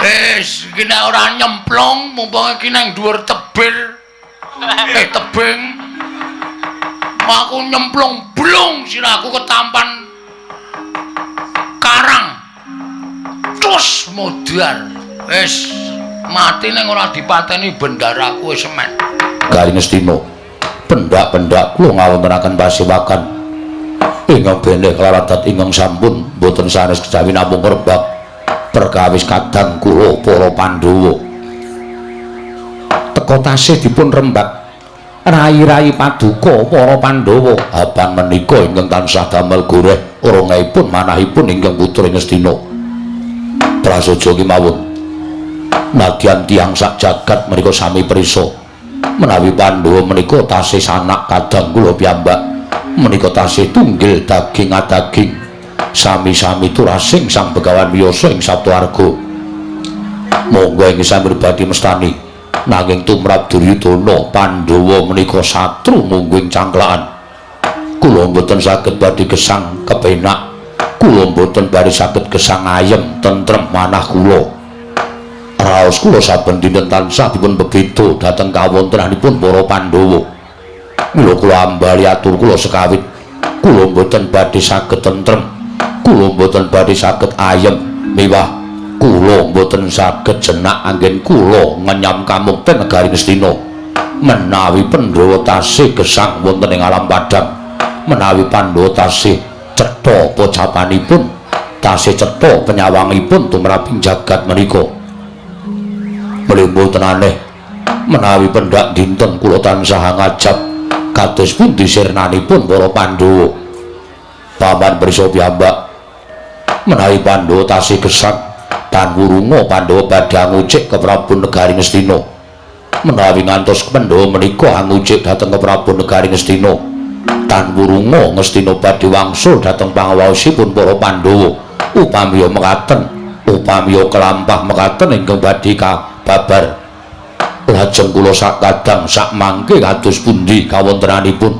iki nek ora nyemplung mumpung iki nang dhuwur tebing. Tebing. Aku nyemplung blung siraku ketampan karang. Terus modar. Wis mati ning ora dipateni bendaraku wis semen. Garing Astina. Pendak-pendak kula ngawontenaken pasiwakan. Ingkang beneh klaradat ingkang sampun boten sanes kejawi namung rebak perkawis kadang kula para Pandhawa. Teka tasih dipun rembak rai-rai paduka para Pandhawa abang menika ingkang tansah damel goreh orangipun manahipun ingkang putra Astina. Prasaja kemawon. Nadyan tiyang sak jagat menika sami prisa menawi Pandhawa menika tasih sanak kadang kula piyambak menika tasih tunggil daging adaging sami-sami turasing sang Begawan Wiyasa ing Saptawarga. Monggo ing sami pribadi mestani nanging tumrap Duryudana Pandhawa menika satru mungguing cangklaan. Kula mboten saged badhe gesang kepenak, kula mboten badhe saged gesang ayem tentrem manah kula. Raos kula saben dinten tansah dipun bebeda dhateng kawontenanipun para Pandhawa. Mula kula ambali atur kula sekawit, kula mboten badhe saged tentrem, kula mboten badhe saged ayem miwah kula mboten saged jenak anggen kula ngenyam kamukten negari Astina. Menawi Pandhawa tasih gesang wonten ing alam padang, menawi Pandhawa tasih cetha pocapanipun, tasih cetha penyawangipun tumrap ing jagat menika. Mboten aneh menawi pendak dinten kula tansah ngajab kados pundi sirnanipun para Pandhawa. Paman prisa piyambak menawi Pandhawa tasih gesang tan wurunga Pandhawa badhe ngucik ke Prabu Negari Astina. Menawi ngantos Pandhawa menika ngucik dhateng ke Prabu Negari Astina, tan wurunga Astina badhe wangsul dhateng pangawaosipun para Pandhawa. Upamiya mekaten, upamiya kelampah mekaten ingkang badhe babar lajeng kula sak kadang sak mangke kados pundi kawontenanipun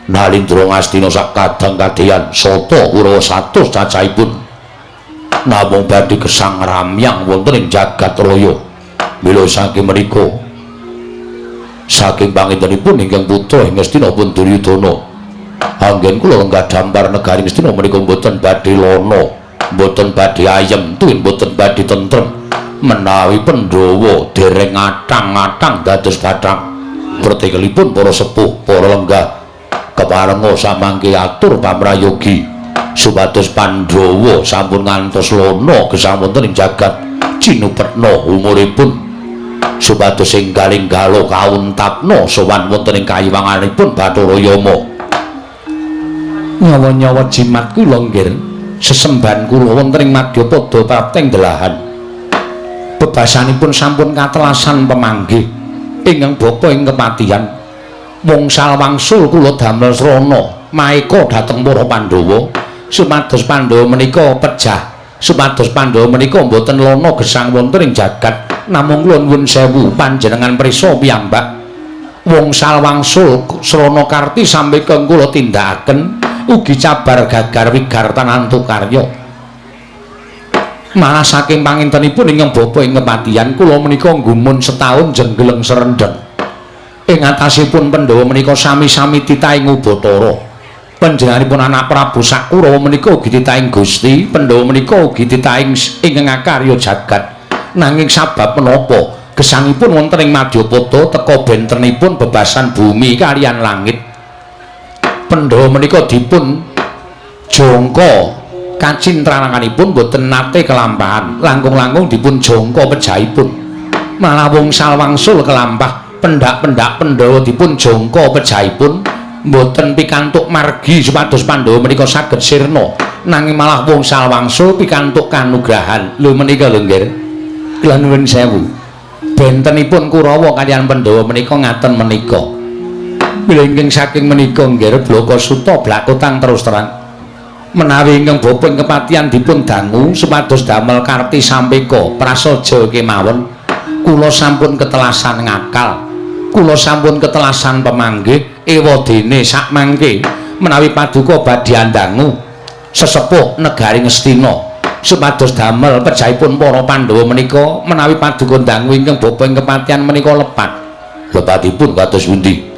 Nalindra Ngastina sak kadang kadheyan sata Kurawa 100 cacahipun namung badhe gesang ramyang wonten ing jagat raya. Mila saking menika saking pangintenipun ingkang putra ing Astina pun Duryudana anggen kula lenggah dampar negari Astina menika mboten badhe lono, mboten badhe ayem tuwin mboten badhe tentrem menawi Pandhawa dereng ngatang-ngatang dados bathang pratikelipun para sepuh para lenggah keparenga samangke atur pamrayogi supados Pandhawa sampun ngantos lono gesang wonten ing jagat cinupetna umuripun supados enggal-enggalo kauntapna sowan wonten ing kayiwanganipun Bathara Yama. Nyawa-nyawa jimat kula nggih sesembahan kula wonten ing Madyapada prapteng delahan bebasanipun sampun katelasan pemanggih ingkang bapa ing kepatihan wangsul wangsul kula damel srana maeka dhateng para Pandhawa supados Pandhawa menika pejah, supados Pandhawa menika mboten lono gesang wonten ing jagat namung kula nuwun sewu panjenengan prisa piyambak wangsul wangsul srana karti sampe kula tindakaken ugi cabar gagar wigar tanantu karya. Malah saking pangintenipun ingkang bapa ing kepatihan kula menika nggumun setahun jenggeleng serendeng. Ing atasipun Pandhawa menika sami-sami titaing Ubatara. Panjenenganipun anak Prabu Sakurawa menika ugi titaing Gusti, Pandhawa menika ugi titaing ingkang akarya jagat. Nanging sabab menapa gesangipun wonten ing Madyapada teka bentenipun bebasan bumi kaliyan langit. Pandhawa menika dipun jangka kacintrananganipun boten nate kelampahan, langkung-langkung dipun jangka pejahipun. Malah wangsul wangsul kelampah pendak-pendak Pandhawa dipun jangka pejahipun boten pikantuk margi supados Pandhawa menika saged sirna, nanging malah wangsul wangsul pikantuk kanugrahan. Lho menika lho nggih. Kula nuwun sewu. Bentenipun Kurawa kaliyan Pandhawa menika ngaten menika. Bilengking saking menika nggih Blaka Suta blakutang terus terang. Menawi ingkang bapa ing kepatihan dipun dangu supados damel karti sampeka prasaja kemawon kula sampun ketelasan ngakal, kula sampun ketelasan pemanggih ewadene sakmangke menawi paduka badhe andangu sesepuh negari Ngastina supados damel pejahipun para Pandhawa menika menawi paduka dangu ingkang bapa ing kepatihan menika lepat. Lepatipun kados pundi?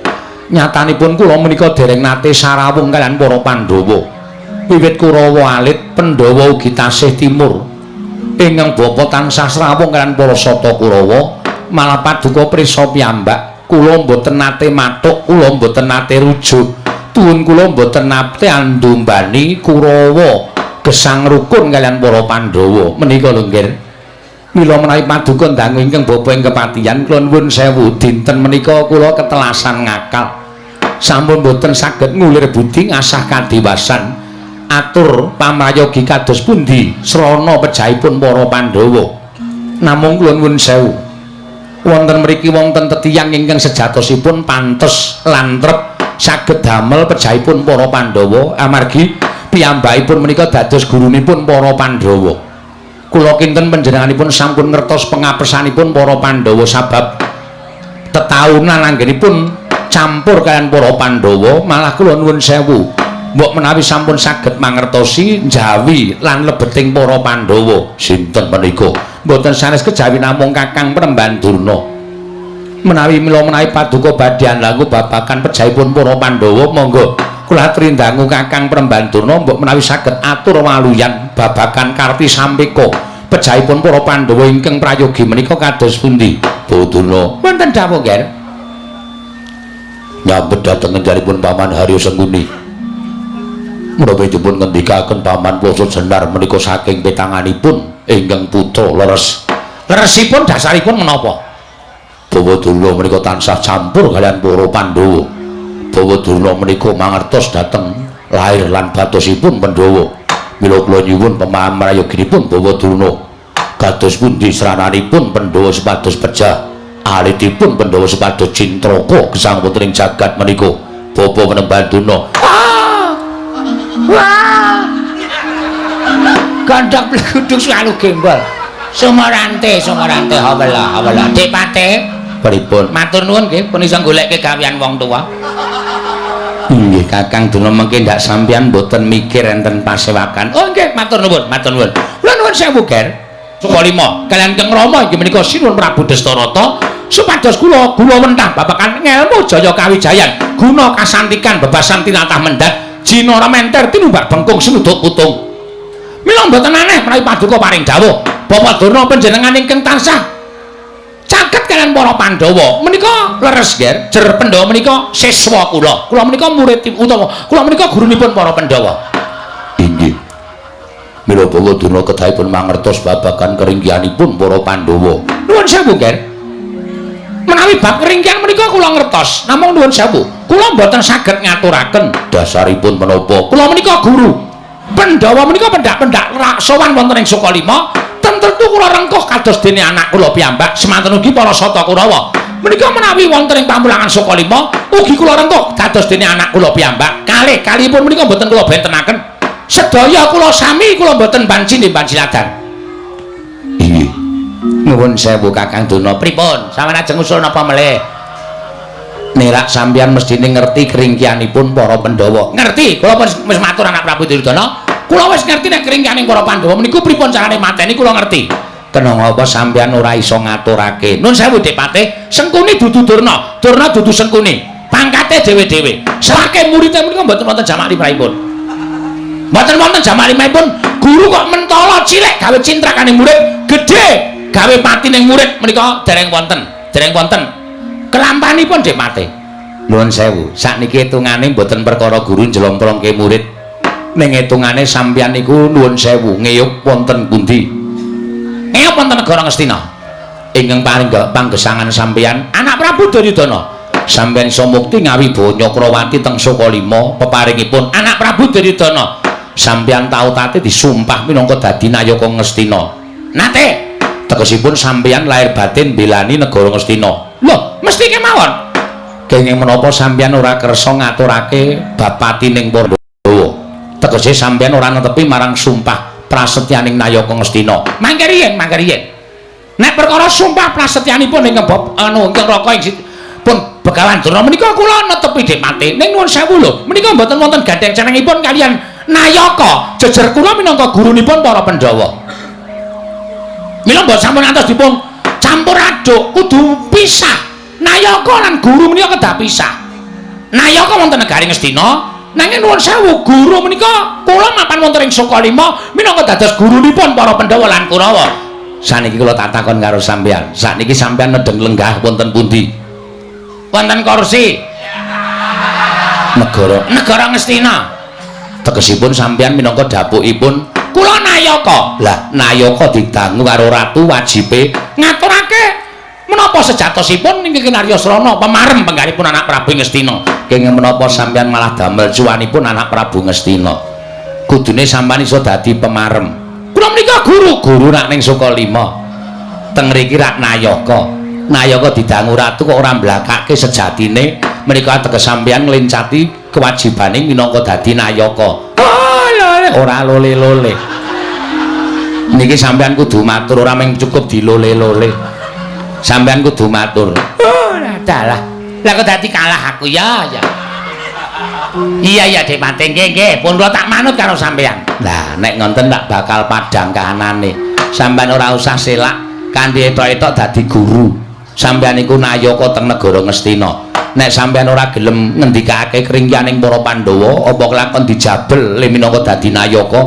Nyatanipun kula menika dereng nate sarawung kaliyan para Pandhawa. Wiwit Kurawa alit Pandhawa ugi tasih timur. Ingkang bapa tansah srawung kaliyan para Sata Kurawa, malah paduka prisa piyambak kula mboten nate matuk, kula mboten nate rujuk. Tuwun kula mboten nate andumbani Kurawa gesang rukun kaliyan para Pandhawa menika lho nggih. Mila menawi paduka dangu ingkang bapa ing kepatihan kula nuwun sewu dinten menika kula ketelasan ngakal. Sampun boten saged ngulir budi ngasah kadewasan. Atur pamrayogi kados pundi srana pejahipun para Pandhawa. Namung kula nuwun sewu. Wonten mriki wonten tetiyang ingkang sejatosipun pantes lan trep saged damel pejahipun para Pandhawa amargi piyambakipun menika dados gurunipun para Pandhawa. Kula kinten panjenenganipun sampun ngertos pengapesanipun para Pandhawa sabab tetaunan anggenipun campur kaliyan para Pandhawa, malah kula nuwun sewu mbok menawi sampun saged mangertosi jawi lan lebeting para Pandhawa. Sinten menika mboten sanes kejawi namung Kakang Premban Durna. Menawi paduka badhe anlangu babakan pejahipun para Pandhawa, monggo kula trindangu Kakang Premban Durna mbok menawi saged atur waluyan babakan karti sampeka pejahipun para Pandhawa ingkang prayogi menika kados pundi? Durna wonten dawuh nggih. Nyambet dhateng ngenjaripun Paman Haryo Sengkuni. Menapa dipun ngendikaken Paman Ploso Jenar menika saking petanganipun ingkang putra leres. Leresipun dasaripun menapa? Bawa Durna menika tansah campur kaliyan para Pandhawa. Bawa Durna menika mangertos dhateng lair lan batosipun Pandhawa. Mila kula nyuwun pamrayoginipun Bawa Durna kados pundi srananipun Pandhawa supados pejah, alitipun Pandhawa supados cintraka gesang wonten ing jagat menika. Bapa Premban Durna. Wah! Gandhak plegudung selalu gembol. Sumarante hawala. Dipate pripun? Matur nuwun nggih, pun iso goleke gawean wong tuwa. Nggih Kakang Durna mengke ndak sampeyan mboten mikir enten pasewakan. Oh nggih, matur nuwun. Kula nuwun sewu, Ger. Sukalima kaliyan Kang Rama inggih menika sinuwun Prabu Dastarata supados kula wentah babakan ngelmu jaya kawijayan, guna kasantikan bebasan tinatah mendat, jinara menter tinumbak bengkung sinuduk putung. Mila mboten aneh menawi paduka paring dawuh, Bapak Durna panjenengan ingkang tansah caket kaliyan para Pandhawa menika leres nggih. Jer Pandhawa menika siswa kula. Kula menika murid utawa kula menika gurunipun para Pandhawa. Inggih. Mila Bapak Durna kedahipun mangertos babagan keringgihanipun para Pandhawa. Nuwun sewu nggih. Menawi bab keringgihan menika kula ngertos, namung nuwun sewu, kula mboten saged ngaturaken dasaripun menapa. Kula menika guru. Pandhawa menika pendak-pendak sowan wonten ing Sukalima, tentu kula rengkuh kados dene anak kula piyambak, semanten ugi para Sata Kurawa. Menika menawi wonten ing pamulangan Sukalima, ugi kula rengkuh kados dene anak kula piyambak. Kalih-kalihipun menika mboten kula bentenaken. Sedaya kula sami kula mboten banci ladan. Inggih. Nuwun sewu Kakang Durna. Pripun? Sampeyan ajeng usul napa melih? Nerak sampeyan mestine ngerti keringkihanipun para Pandhawa. Ngerti? Kula wis matur anak Prabu Duryudana. Kula wis ngerti nek keringkihaning para Pandhawa meniku pripun carane mateni kula ngerti. Kenapa sampeyan ora iso ngaturake? Nun sewu Dipate, Sengkuni dudu Durna, Durna dudu Sengkuni. Pangkate dhewe-dhewe. Saking murid menika mboten wonten jamak limrahipun. Mboten wonten jamak limrahipun. Guru kok mentala cilik gawe cintrakane murid, gedhe gawe patining murid menika dereng wonten. Kelampanipun Dipate. Nuwun sewu, sakniki hitungane mboten perkara guru njlomprongke murid. Ning hitungane sampeyan niku nuwun sewu ngeyup wonten pundi? Ngeyup wonten negara Ngastina. Ingkang paring panggesangan sampeyan anak Prabu Duryudana. Sampeyan iso mukti ngawi Nyakrawati teng Sukalima peparingipun anak Prabu Duryudana. Sampeyan tau tate disumpah minangka dadi nayaka Ngastina. Nate tegesipun sampeyan lahir batin belani negara Ngastina. Lho, mesti kemawon. Kenging menapa sampeyan ora kersa ngaturake bapatining Pandhawa? Tegese sampeyan ora netepi marang sumpah prasetyaning nayaka Ngastina. Mangke riyen. Nek perkara sumpah prasetyanipun ingkang ingkang Raka pun Begawan Durna menika kula netepi Dipate. Ning nuwun sewu lho, menika mboten wonten gandeng cenengipun kalian Nayaka jejer kula minangka gurunipun para Pandhawa. Mila mbok sampun ngantos dipun campur aduk kudu pisah. Nayaka lan guru menika kedah pisah. Nayaka wonten negari Ngastina, nanging nuwun sewu guru menika kula mapan wonten ing Sukalima minangka dados gurunipun para Pandhawa lan Kurawa. Saniki kula tak takon karo sampeyan, sakniki sampeyan nedeng lenggah wonten pundi? Wonten kursi. Negara Ngastina. Tegesipun sampeyan minangka dapukipun kula Nayaka. Lah Nayaka didangu karo ratu wajibe ngaturake menapa sejatosipun nggih Naryasrana pemarem penggalipun anak Prabu Ngastina. Kenging menapa sampeyan malah damel cuwanipun anak Prabu Ngastina. Kudune sampeyan iso dadi pemarem. Kula menika guru nak ning Sukalima. Teng mriki rak Nayaka. Nayaka didangu ratu kok ora mblakake sejatine menika teges sampeyan nglencati kewajibane minangka dadi Nayaka. Ora lole-lole. Niki sampean kudu matur ora mung cukup dilole-lole. Sampean kudu matur. Dalah. Lah kok dadi kalah aku ya. Iya Dek Pati nggih pun kula tak manut karo sampean. Lah nek ngonten tak bakal padhang kahanane. Sampean ora usah selak kanthi etok-etok dadi guru. Sampean iku Nayaka teng negara Ngastina. Nek sampean ora gelem ngendikake kringyaning para Pandhawa apa kelakon dijabel le minangka dadi Nayaka,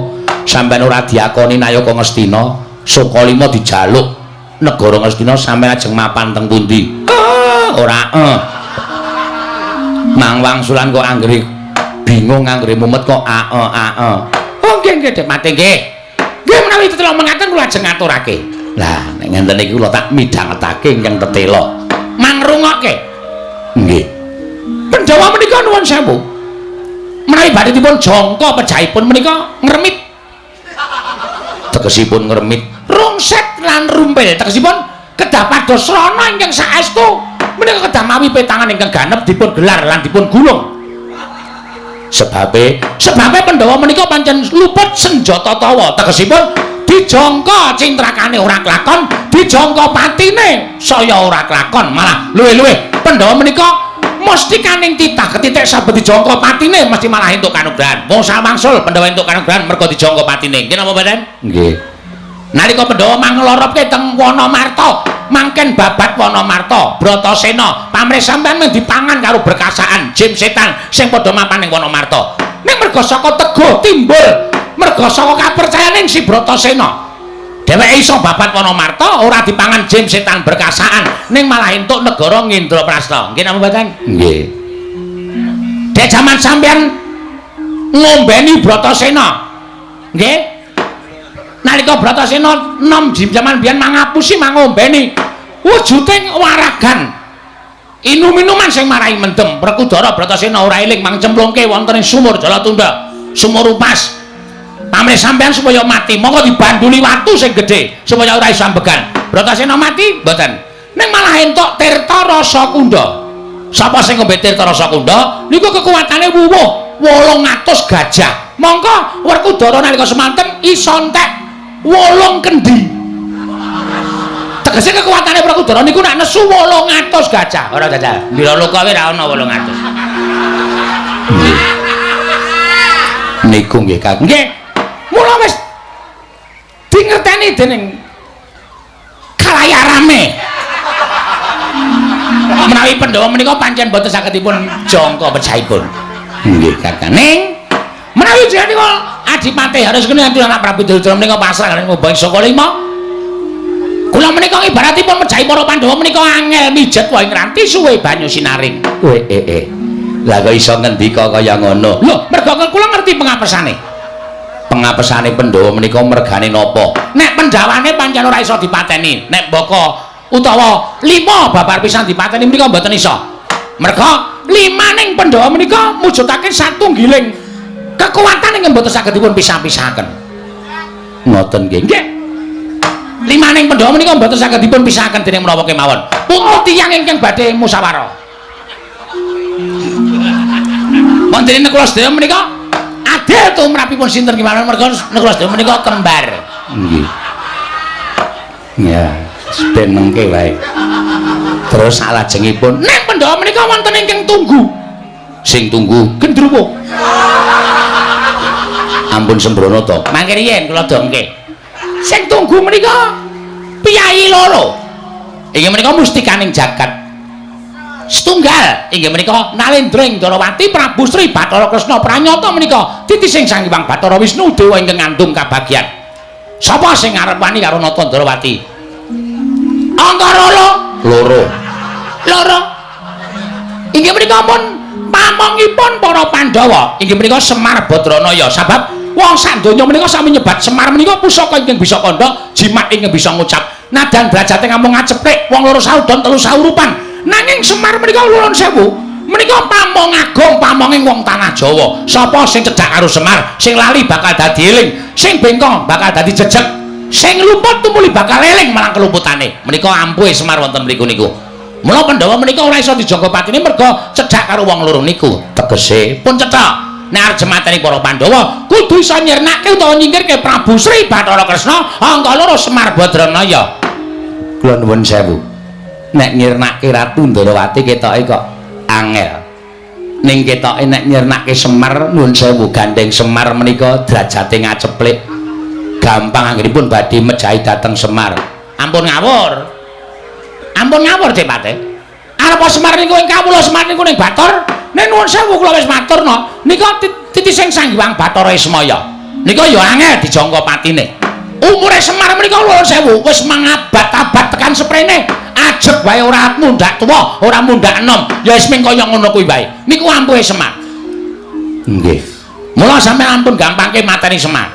sampean ora diakoni Nayaka Ngastina, Sukalima dijaluk negara Ngastina sampean ajeng mapan teng pundi? Ora Mang wangsulan kok anggere bingung anggere mumet kok Oh nggih Dek Pati nggih. Nggih menawi tetela mengaten kula ajeng ngaturake. Lah nek ngenten iki kula tak midhangetake ingkang tetela. Mangrungokke. Nggih. Pandhawa menika nuwun sewu. Menawi badhe dipun jangka pejahipun menika ngremit. Tegesipun ngremit, rungset lan rumpil. Tegesipun kedah pados srana ingkang saestu. Menika kedah mawi petangan ingkang ganep dipun gelar lan dipun gulung. Sebabe Pandhawa menika pancen luput senjata tawa. Tegesipun dijangka cintrakane ora kelakon, dijangka patine saya ora kelakon, malah luwih-luwih Pandhawa menika mesti kaning titah ketitik saben dijangka patine mesti malah entuk kanugrahan. Wong samangsul Pandhawa entuk kanugrahan merga dijangka patine. Nggih napa mboten? Nggih. Nalika Pandhawa mangloropke teng Wanamarta, mangken babat Wanamarta, Bratasena, pamrih sampeyan mung dipangan karo berkasaan jin setan sing padha mapan ning Wanamarta. Ning merga saka teguh timbul, merga saka kapercayaning si Bratasena. Dheweke iso babat Wanamarta ora dipangan jin setan berkasaan ning malah entuk negara Ngendraprasta. Nggih napa mboten? Nggih. Dek jaman sampeyan ngombeni Bratasena. Nggih. Nalika Bratasena nom jaman biyen mangapusi mangombeni wujuding waragan. Inum-inuman sing marai mendem. Werkudara Bratasena ora eling mangcemplungke wonten ing sumur Jalatunda, sumur Upas. Pamrih sampean supaya mati, monggo dibanduli watu sing gedhe supaya ora iso ambegan. Bratasena mati mboten. Ning malah entuk Tirta Rasa Kunda. Sapa sing ngombe Tirta Rasa Kunda niku kekuatane wuwuh 800 gajah. Monggo Werkudara nalika semanten iso entek 8 kendi. Tegese kekuatane Werkudara niku nek nesu 800 gajah. Ora jajal. Mbira luka wae ora ana 800. Niku nggih Kang. Nggih. Mula wis dingerteni dening kalayarame. Menawi Pandhawa menika pancen boten saged dipun jangka pejahipun. Nggih Kakang. Ning menawi jenengan Adipati harus kene anak Prabu Duryudana menika pasrah kaliyan ngobong Sukalima. Kula menika ibaratipun mejahi para Pandhawa menika angel mijet wae ngranti suwe banyu sinaring. Lah kok iso ngendika kaya ngono? Lho, merga kula ngerti pengapesane. Pengapesane Pandhawa menika mergane napa? Nek Pandhawane pancen ora iso dipateni, nek Baka utawa 5 babar pisan dipateni menika mboten iso. Merga 5 ning Pandhawa menika mujudake satunggiling kekuatan ingkang mboten saged dipun pisah-pisahaken. Ngoten nggih. Nggih. 5 ning Pandhawa menika mboten saged dipun pisahaken dening menawa kemawon. Pun tiyang ingkang badhe musyawarah. Wonten ing kula sedaya menika adil tumrapipun sinten kemawon merga kula sedaya menika kembar. Nggih. Ya, senengke wae. Terus salajengipun ning Pandhawa menika wonten ingkang tunggu. Sing tunggu gendruwo. Ampun sembrono to. Mangke riyen kula dongke. Sing tunggu menika piyai loro. Inggih menika mustikaning jagat. Setunggal inggih menika Nalendra Ndarawati Prabu Sri Bathara Kresna pranyata menika titising Sang Hyang Bathara Wisnu dewa ingkang ngandung kabagyan. Sapa sing arep wani karo Nata Ndarawati? Antara loro. Inggih menika pun pamongipun para Pandhawa. Inggih menika Semar Badranaya. Sabab wong sak donya menika sami nyebat Semar menika pusaka ingkang bisa kandha, jimat ingkang bisa ngucap. Nadan derajate ngamung ngaceplik, wong loro saudon telu saurupan. Nanging Semar menika Nuwun Sewu, menika pamong agung pamonging wong tanah Jawa. Sapa sing cedhak karo Semar, sing lali bakal dadi eling, sing bengkong bakal dadi jejeg, sing luput tumuli bakal eling marang keluputane. Menika ampuhe Semar wonten mriku niku. Mula Pandhawa menika ora iso dijangka patine merga cedhak karo wong loro niku. Tegese pun cetha nek arep jemateni para Pandhawa kudu iso nyirnake utawa nyingkirke Prabu Sri Bathara Kresna angka loro Semar Badranaya. Kula nuwun sewu. Nek nyirnake Ratu Ndarawati ketoke kok angel. Ning ketoke nek nyirnake Semar nuwun sewu gandeng Semar menika derajate ngaceplik. Gampang anggenipun badhe mejahi dhateng Semar. Ampun ngawur. Ampun ngawur Cepate. Arep Semar niku ing kawula Semar niku ning Bathara. Nek nuwun sewu kula wis maturna, nika titising Sang Hyang Bathara Ismaya. Nika ya angel dijangka patine. Umure Semar menika nuwun sewu wis mangabad-abad tekan seprene. Ajeg wae ora mundhak tuwa, ora mundhak enom. Ya wis ming kaya ngono kuwi wae. Niku ampuhe Semar. Nggih. Mula sampeyan ampun gampangke mateni Semar.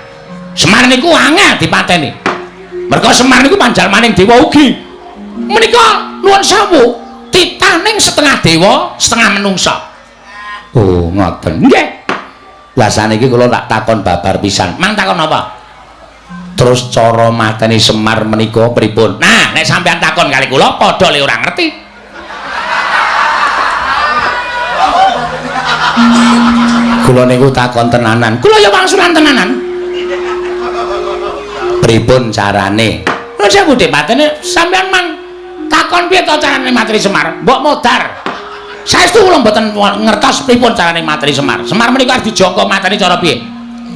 Semar niku angel dipateni. Merga Semar niku panjalmaning dewa ugi. Menika nuwun sewu, titaning setengah dewa, setengah menungsa. Oh, ngoten. Nggih. Lah saniki kula tak takon babar pisan. Mang takon apa? Terus cara mateni Semar menika pripun? Nah, nek sampeyan takon kali kula padha le ora ngerti. Kula niku takon tenanan. Kula ya wangsulan tenanan. Pripun carane? Lha sewu dipatene sampeyan mang takon piye to carane materi Semar? Mbok modar. Saestu kula mboten ngertos pripun carane materi Semar. Semar menika dijangka materi cara piye?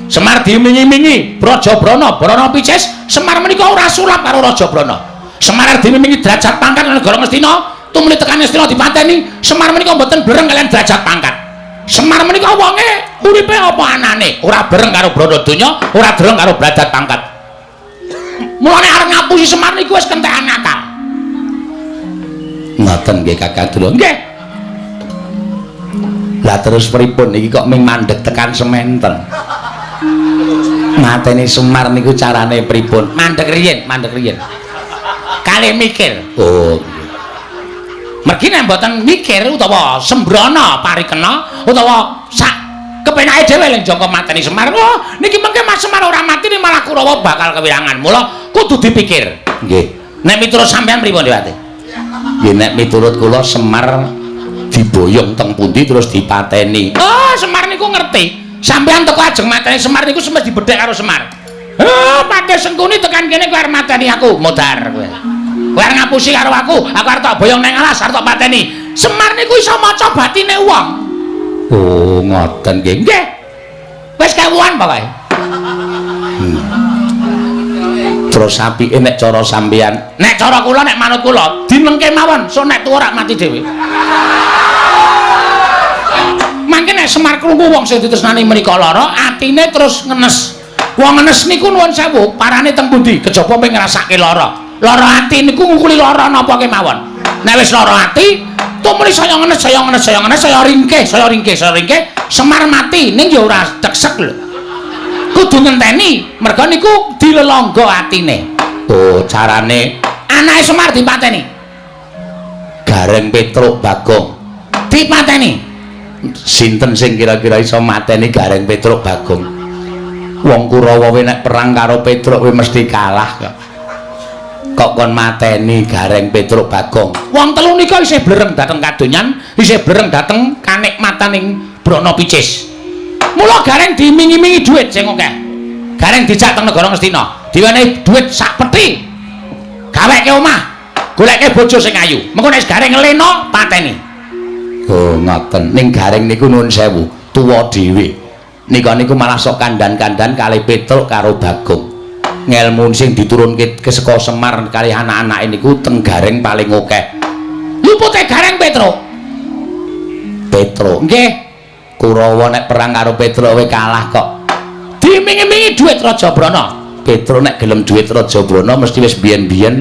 Semar dimingi-mingi Brajabrana, Brana Picis. Semar menika ora sulap karo Rajabrana. Semar dimingi derajat pangkat negara Ngastina, tumuli tekan Ngastina dipateni. Semar menika mboten bereng kalian derajat pangkat. Semar menika wonge uripe apa anane, ora bereng karo Bradadanya, ora bereng karo bradat pangkat. Mulane arep ngapusi Semar niku wis kentekan akal. Ngoten nggih Kakang Dula. Nggih. Lah terus pripun iki kok ming mandeg tekan sementen? Mateni Semar niku carane pripun? Mandeg riyen. Kalih mikir. Oh. Mergi nek mboten mikir utawa sembrana parikena utawa sak kepenake dhewe ling jangka mateni Semar. Oh, niki mengke Mas Semar ora mati ning malah Kurawa bakal kewirangan. Mula kudu dipikir. Nggih. Nek miturut sampean pripun Dewate? Nggih nek miturut kula Semar diboyong teng pundi terus dipateni. Oh, Semar niku ngerti. Sampeyan teko ajeng mateni Semar niku sempat dibedhek karo Semar. Oh, pakai sengkuni tekan kene kowe arep mateni aku, modar kowe. Kowe arep ngapusi karo aku arep tak boyong nang alas, arep tak pateni. Semar niku iso maca batine wong. Oh, ngoten nggih. Nggih. Wis kawuhan pokoke. Terus apike nek cara sampeyan? Nek cara kula nek manut kula, dinengke mawon, so nek tuwa ora mati dhewe. Mangke nek Semar krungu wong sing ditresnani menika lara, atine terus ngenes. Wong ngenes niku nuwun sewu, parane teng pundi? Kejaba ping ngrasake lara. Lara ati niku ngungkuli lara napa kemawon. Nek wis lara ati, tumuli saya ngenes, saya ringkih. Semar mati ning ya ora deksek lho. Kudu ngenteni, merga niku dilelonggo atine. Oh, carane Anake Semar dipateni. Gareng Petruk Bagong. Dipateni. Sinten sing kira-kira iso mateni Gareng Petruk Bagong? Wong Kurawa nek perang karo Petruk kuwi mesti kalah kok. Kok kon mateni Gareng Petruk Bagong? Wong telu nika isih blereng dhateng kadonyan, isih blereng dhateng kanikmataning Brana Picis. Mula Gareng dimingi-mingi dhuwit sing akeh. Gareng dijak teng negara Ngastina, diwenehi dhuwit sak peti. Gaweke omah, goleke bojo sing ayu. Mengko nek Gareng nglena pateni. Oh, ngoten. Ning Gareng niku nuwun sewu, tuwa dhewe. niku malah sok kandan-kandan kalih Petruk karo Bagong. Ngelmu sing diturunke ke saka Semar kalih anak-anak niku teng Gareng paling akeh. Lupute Gareng Petruk. Petruk. Nggih. Kurawa nek perang karo Petruk kowe kalah kok. Dimingi-mingi dhuwit Raja Brana. Petruk nek gelem dhuwit Raja Brana mesti wis biyen-biyen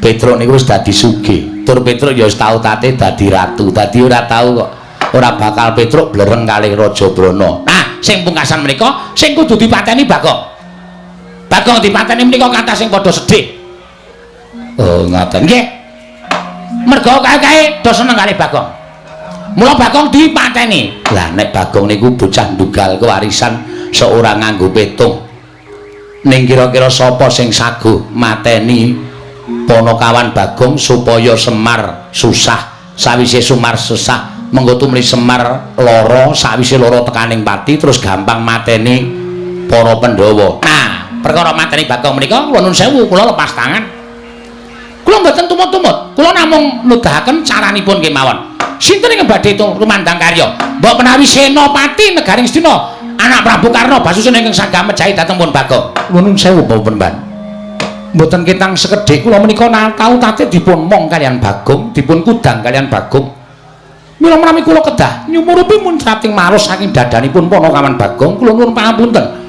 Petruk niku wis dadi sugih. Tur Petruk ya wis tau tate dadi ratu. Dadi ora tau kok. Ora bakal Petruk blereng kalih Raja Brana. Nah, sing pungkasan menika sing kudu dipateni Bagong. Bagong dipateni menika kathah sing padha sedhih. Oh, ngaten. Nggih. Mergo kae-kae do seneng kalih Bagong. Mula Bagong dipateni. Lah nek Bagong niku bocah ndugal kewarisan seorang nganggo petung. Ning kira-kira sapa sing saguh mateni Ponokawan Bagong supaya Semar susah. Sawise Semar susah mengko tumrap Semar lara sawise lara tekaning pati terus gampang mateni para Pandhawa. Nah, perkara mateni Bagong menika kula nuwun sewu kula lepas tangan. Kula mboten tumut-tumut. Kula namung nudahaken caranipun kemawon. Sinten ingkang badhe rumandang karya? Mbok menawi Senopati Negaring Astina, anak Prabu Karna Basusen ingkang sagah mejahi dhateng pun Bagong. Kula nuwun sewu Bapak Pan. Mboten ketang sekedhik kula menika tau tate dipun mong kalian Bagong, dipun kudang kalian Bagong. Mila menawi kula kedah nyumurupi muncrating maros saking dadanipun Ponokawan Bagong, kula nuwun pangapunten.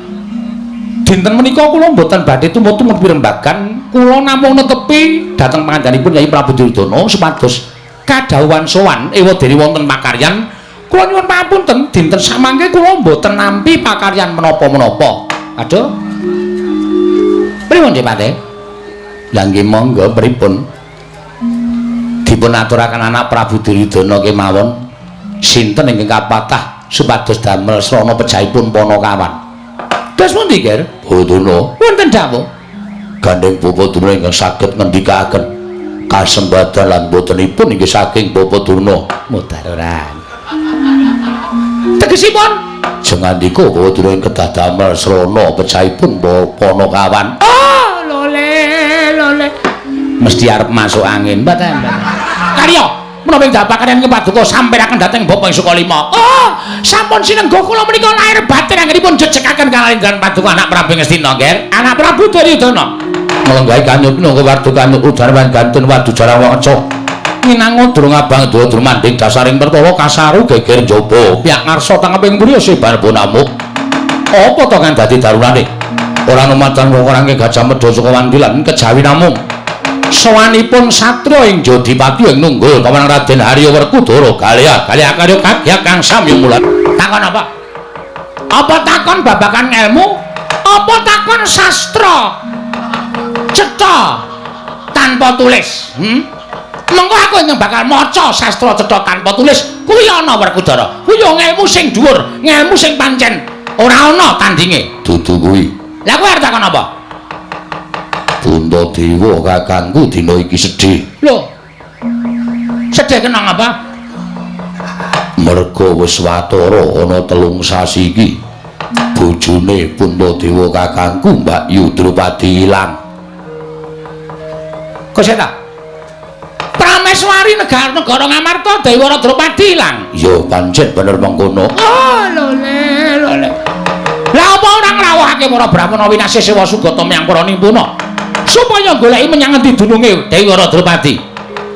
Dinten menika kula mboten badhe tumut-tumut pirembagan, kula namung netepi dhateng pangandhanipun Yai Prabu Duryudana supados kadhawuhan sowan ewadene wonten pakaryan. Kula nyuwun pangapunten, dinten samangke kula mboten nampi pakaryan menapa-menapa. Aduh. Pripun nggih Pate? Lah nggih monggo pripun? Dipun aturaken anak Prabu Duryudana kemawon sinten ingkang kapatah supados damel srana pejahipun Ponokawan. Dos pundi, Ger? Buduna. Wonten dawuh. Gandeng Bapak Durna ingkang saged ngendikaken kasembadan lan botenipun inggih saking Bapak Durna. Mudaroran. Tegesipun jengandika Bapak Durna ing kedah damel srana pejahipun Ponokawan. Oh, lole. Mesti arep masuk angin, mboten. Karya menawi dapaken kepaduka sampiraken dhateng Bapak Sukalima. Oh, sampun sinengga kula menika lair batin anggenipun jejekaken kalendran paduka anak Prabu Ngastina, Ger. Anak Prabu Duryudana. Nglenggahi kanyupna kepadukan udarwan gantun wadu jarang waca. Minangun durung abang dua manding dasaring pertawa kasaru geger njaba. Piyak ngarsa tangeping mriya sebar bonamuk. Apa to kang dadi darunane? Ora numatan wong orang Gajah Medha saka Wandilan kejawi namung sawanipun satya ing Jodipati ing nunggul kawan Raden Harya Werkudara kalih karya kagyak kang samya mulat. Takon apa? Apa takon babagan ilmu? Apa takon sastra? Cetha tanpa tulis. Mengko aku yang bakal maca sastra cetha tanpa tulis. Kuwi ana Werkudara. Kuwi ilmu sing dhuwur, ilmu sing pancen ora ana tandinge. Dudu kuwi. Lah kowe arep takon apa? Puntadewa kakangku dina iki sedih. Lho. Sedih kenang apa? Merga wis watara ana 3 sasi iki. Bojone Puntadewa kakangku Mbak Yu Drupadi ilang. Kok seta? Prameswari negara Ngamarta Dewara Drupadi ilang. Ya pancen bener mengkono. Oh, lole. Lah apa ora ngrawuhake para Brahmana winasih sewa sugata miyang para nimpuna supaya goleki menyang endi dununge Dewara Drupadi.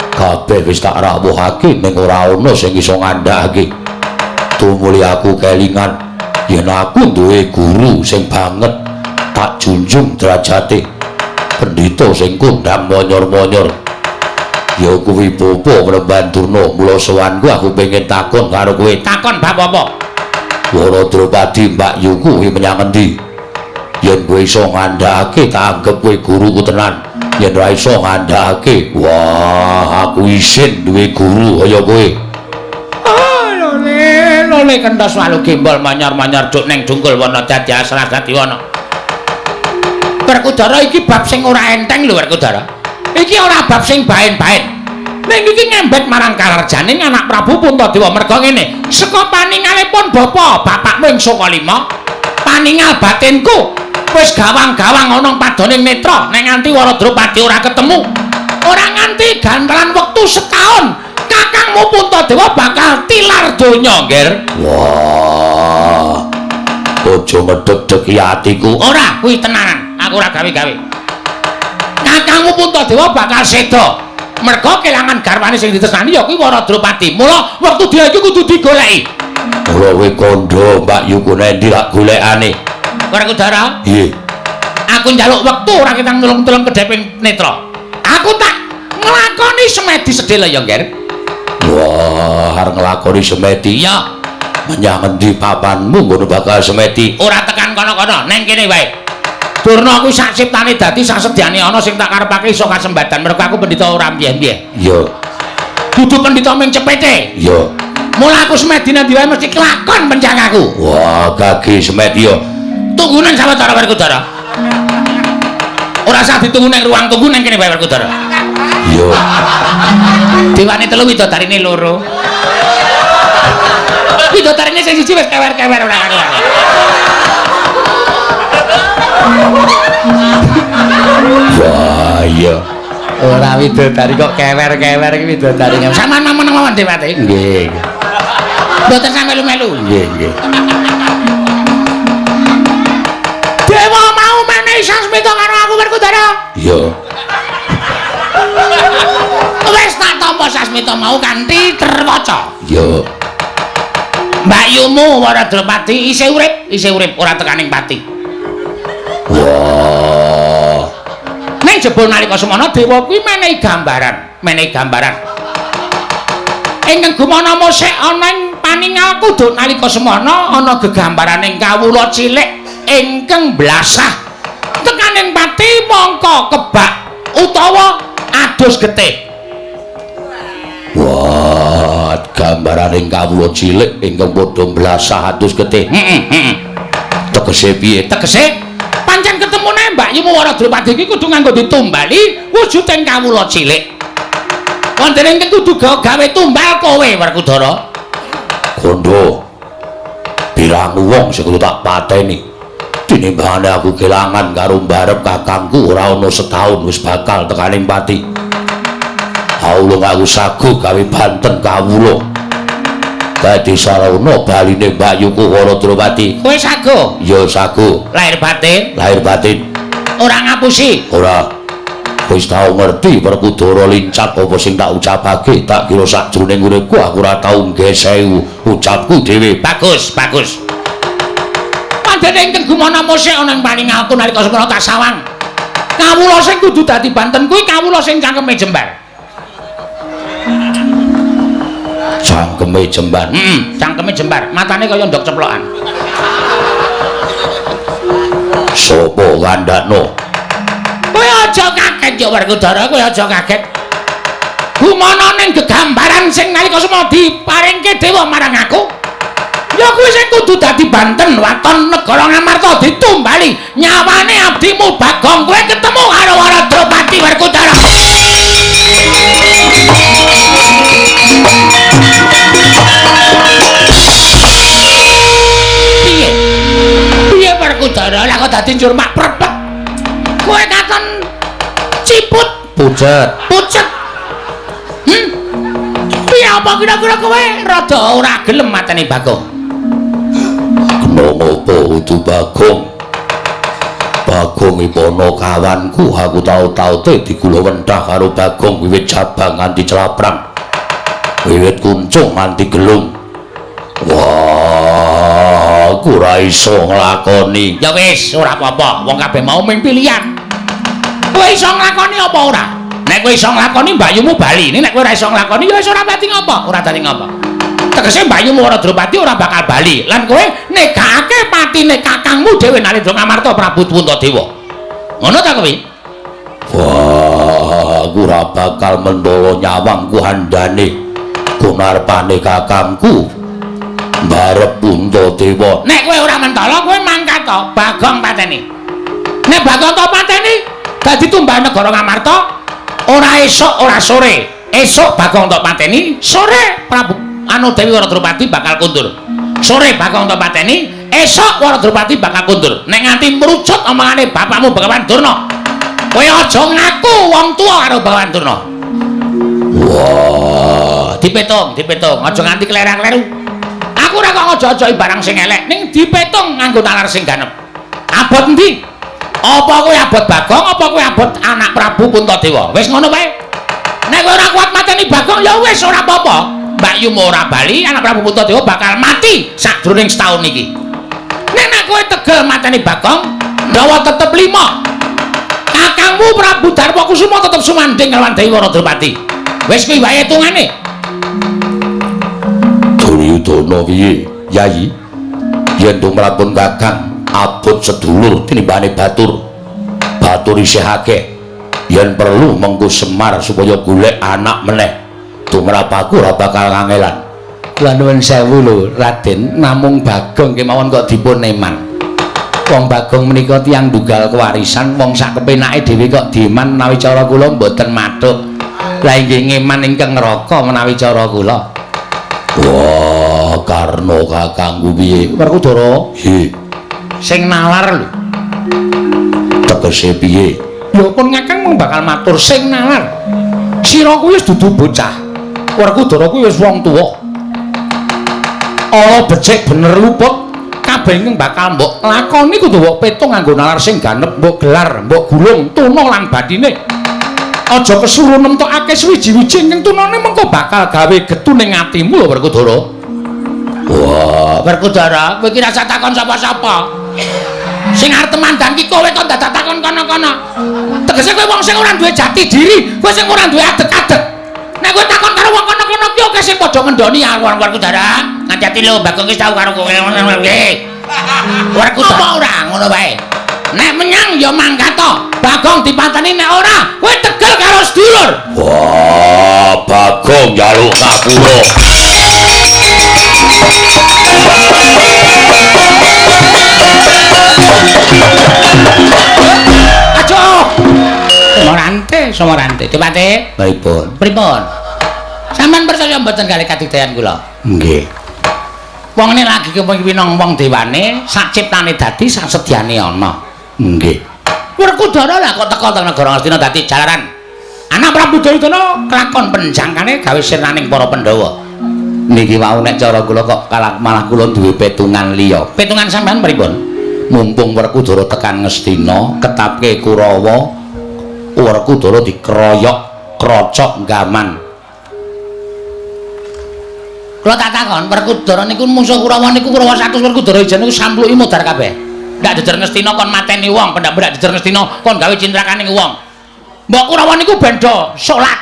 Kabeh wis tak rawuhake ning ora ana sing iso ngandhakake. Tumuli aku kelingan yen aku duwe guru sing banget tak junjung derajate. Pendhita sing kondhang monyor-monyor. Ya kuwi Bapak Mremban Durna, mula sowanku aku pengen takon karo kowe. Takon bab apa? Wara Drupadi Mbak Yu kuwi menyang endi? Yen kowe iso ngandhakake tak anggap kowe guruku tenan. Yen ora iso ngandhakake, wah aku isin duwe guru kaya kowe. Ah, lole kenthos walu gembol manyar-manyar duk ning dungkul wana dadi asras dadi wana. Werkudara iki bab sing ora enteng lho Werkudara. Iki ora bab sing baen-baen. Ning iki ngembet marang kalarjaning anak Prabu Puntadewa merga ngene. Saka paningalipun bapakmu ing Sukalima, paningal batinku wis gawang-gawang ana padoning netra ning nganti Wara Drupadi ora ketemu. Ora nganti gantelan wektu setaun, kakangmu Puntadewa bakal tilar donya, Nger. Wah. Aja ngedeg-degi atiku. Ora, kuwi tenanan. Aku ora gawe-gawe. Kakangmu Puntadewa bakal seda. Merga kelangan garwane sing ditresnani ya kuwi Waradropati. Mula wektu dia iki kudu digoleki. Mula kowe kandha Mbak Yuku nendi lak golekane? Werkudara? Nggih. Aku njaluk wektu ora ketang nulung-tulung kedheping netra. Aku tak nglakoni semedi sedhela ya, Nger. Wah, arep nglakoni semedi. Iya. Menyang endi papanmu ngono bakal semedi? Ora tekan kono-kono, neng kene wae. Durna kuwi sak ciptane dadi sak sediane ana sing tak karepake iso kasembatan. Mergo aku pendhita ora mbiyen-mbiyen. Iya. Dudu pendhita ming cepete. Iya. Mula aku semedi nang ndi wae mesti kelakon pencang aku. Wah, gage semedi yo. Tunggunan sawetara Werkudara. Ora usah ditunggu ning ruang tunggu ning kene wae Werkudara. Iya. Dewane telu widodarine loro. Widodarine sing siji wis kewer-kewer ora karuan. Wah, iya. Ora widodari kok kewer-kewer iki widodari. Sampeyan mawon Dewate. Nggih. Mboten sampe melu-melu. Nggih, nggih. Dewa mau menehi sasmita karo aku Werkudara. Iya. Wis tak tampa sasmita mau kanthi terwaca. Iya. Mbakyumu Waradropati isih urip ora tekaning pati. Wah. Ning jebul nalika semana dewa kuwi menehi gambaran. Ingkang gumanama sik ana ing paningalku duk nalika semana ana gegambaraning kawula cilik ingkang blasah tekaning pati mangka kebak utawa adus getih. Wah, gambaraning kawula cilik ingkang padha blasah adus getih. Tegese piye? Tegese pancen ketemune Mbakyumu Waradropati iki kudu nganggo ditumbali wujuding kawula cilik. Wonten ingkang kudu gawe tumbal kowe Werkudara. Kondo. Pirang wong sing kudu tak pateni. Tinimbangane aku kelangan karo mbarep kakangku ora ana setahun wis bakal tekaning pati. Aula aku sagu gawe banten kawula. Dadi sarana baline Mbakyuku Waradropati. Kowe sago? Ya sagu. Lahir batin? Lahir batin. Ora ngapusi? Ora. Wis tau ngerti Werkudara lincap apa sing tak ucapake, tak kira sakjroning uripku aku ora tau nggesewu ucapku dhewe. Bagus. Pandene ingkang gumanama sik ana ing paningalku nalika semana tak sawang. Kawula sing kudu dadi banten kuwi kawula sing cangkeme jembar. Cangkeme jembar. Cangkeme jembar, matane kaya ndok ceplokan. Sopo kandhakno? Kowe aja kaget ya Werkudara, kowe aja kaget. Gumana ning gegambaran sing nalika semana diparingke dewa marang aku. Ya kuwi sing kudu dadi banten waton negara Ngamarta ditumbali nyawane abdimu Bagong. Kowe ketemu karo Waradropati Werkudara. Piye Werkudara? Lah kok dadi njurmak prepet. Kowe katon ciput Pucet. Piye apa kira-kira kowe rada ora gelem mateni Bagong? Kena ngopo udu Bagong? Bagong ipono kawanku, aku tau-taute digula wendah karo Bagong wiwit cabang nganti celaprang. Wiwit kuncung nganti gelung. Wah, aku ora iso nglakoni. Ya wis, ora apa-apa, wong kabeh mau ming pilihan. Kowe iso nglakoni apa ora? Nek kowe iso nglakoni Mbakyumu bali, nek kowe ora iso nglakoni ya wis ora dadi ngopo, ora dadi ngopo. Tegese Mbakyumu Waradropati ora bakal bali lan kowe negakake patine kakangmu dhewe Narendra Ngamarta Prabu Puntadewa. Ngono ta kowe? Wah, aku ora bakal mendolo nyawangku handane gunarpane kakangku mbarep Puntadewa. Nek kowe ora mentala kowe mangkat to Bagong pateni. Nek Bagong to pateni dadi tumbal negara Ngamarta ora esuk ora sore. Esuk Bagong tok pateni, sore Prabu Dewi Waradropati bakal kundur. Sore Bagong tok pateni, esuk Waradropati bakal kundur. Nek nganti mrucut omongane bapakmu Bagawan Durna, kowe aja ngaku wong tuwa karo Bagawan Durna. Wah, Dipetung, aja nganti klerak-kleru. Aku aku ora kok ngojo-ojoki barang sing elek, ning dipetung nganggo nalar sing ganep. Abot endi? Apa kowe abot Bagong, apa kowe abot anak Prabu Puntadewa? Wis ngono wae. Nek kowe ora kuat mateni Bagong ya wis ora apa-apa. Mbak Yu ora bali, anak Prabu Puntadewa bakal mati sadurunge setahun iki. Nek kowe tegel mateni Bagong, Ndawa tetep 5. Kakangmu Prabu Darma Kusuma tetep sumanding kelawan Dewi Waradrupati. Wis kuwi wae hitungane. Duryudana piye, Yayi? Yen tumrapun Kakang abot sedulur tinimbane Batur. Batur isih akeh. Yen perlu mengko Semar supaya golek anak meneh. Tumrap aku ora bakal kangelan. Kula nuwun sewu lho, Raden, namung Bagong kemawon kok dipun eman. Wong Bagong menika tiyang dugal kewarisan, wong sak kepenake dhewe kok dieman menawi cara kula mboten mathuk. Lah inggih ngeman ingkang neraka menawi cara kula. Wah, karna kakangku piye? Werkudara, He, sing nalar lho. tegese piye? Ya pun Kakang mung bakal matur sing nalar. Sira kuwi wis dudu bocah. Werkudara kuwi wis wong tuwa. Ala becik bener luput. Kabeh ingkang bakal mbok lakoni kudu mbok petung nganggo nalar sing ganep, mbok gelar, mbok gulung, tuna lan bathine. Aja kesuru nemtokake swiji-wiji ingkang tunane mengko bakal gawe getu ning atimu lho Werkudara. Wah, Werkudara, kowe iki rasa takon sapa-sapa. Sing arep temandang ki kowe kok dadak takon kono-kono. Tegese kowe wong sing ora duwe jati diri, kowe sing ora duwe adeg-adeg. Nek kowe takon karo wong kono-kono ki oke sing padha ngendoni Werkudara. Ngati lho Bagong wis tau karo kowe ngono wae. Werkudara ora ngono wae. Nek menyang ya mangkat to. Bagong dipanteni nek ora, kowe tegel karo sedulur. wah, Bagong njaluk ngapura. Aja. Somorante, Dipati. Pripun? Sampeyan percaya mboten kalih kadidayan kula? Nggih. Wong ini lagi kepengin wong dewane, sak ciptane dadi, sak sediane ana. Nggih. Werkudara lah kok teko teng negara Ngastina dadi jalaran. Anak Prabu Duryudana kelakon penjangkane gawe sirnaning para Pandhawa. Niki wau nek cara kula kok malah kula duwe petungan liya. Petungan sampean pripun? Mumpung Werkudara tekan Ngastina, ketapke Kurawa, Werkudara dikeroyok krocok gaman. Kula tak takon, Werkudara niku mungsuh Kurawa niku Kurawa 100 Werkudara ijen niku sampluki modar kabeh. Ndak jejer Ngastina kon mateni wong, pendak-pendak jejer Ngastina kon gawe cintrakaning wong. Mbok Kurawa niku benda salat.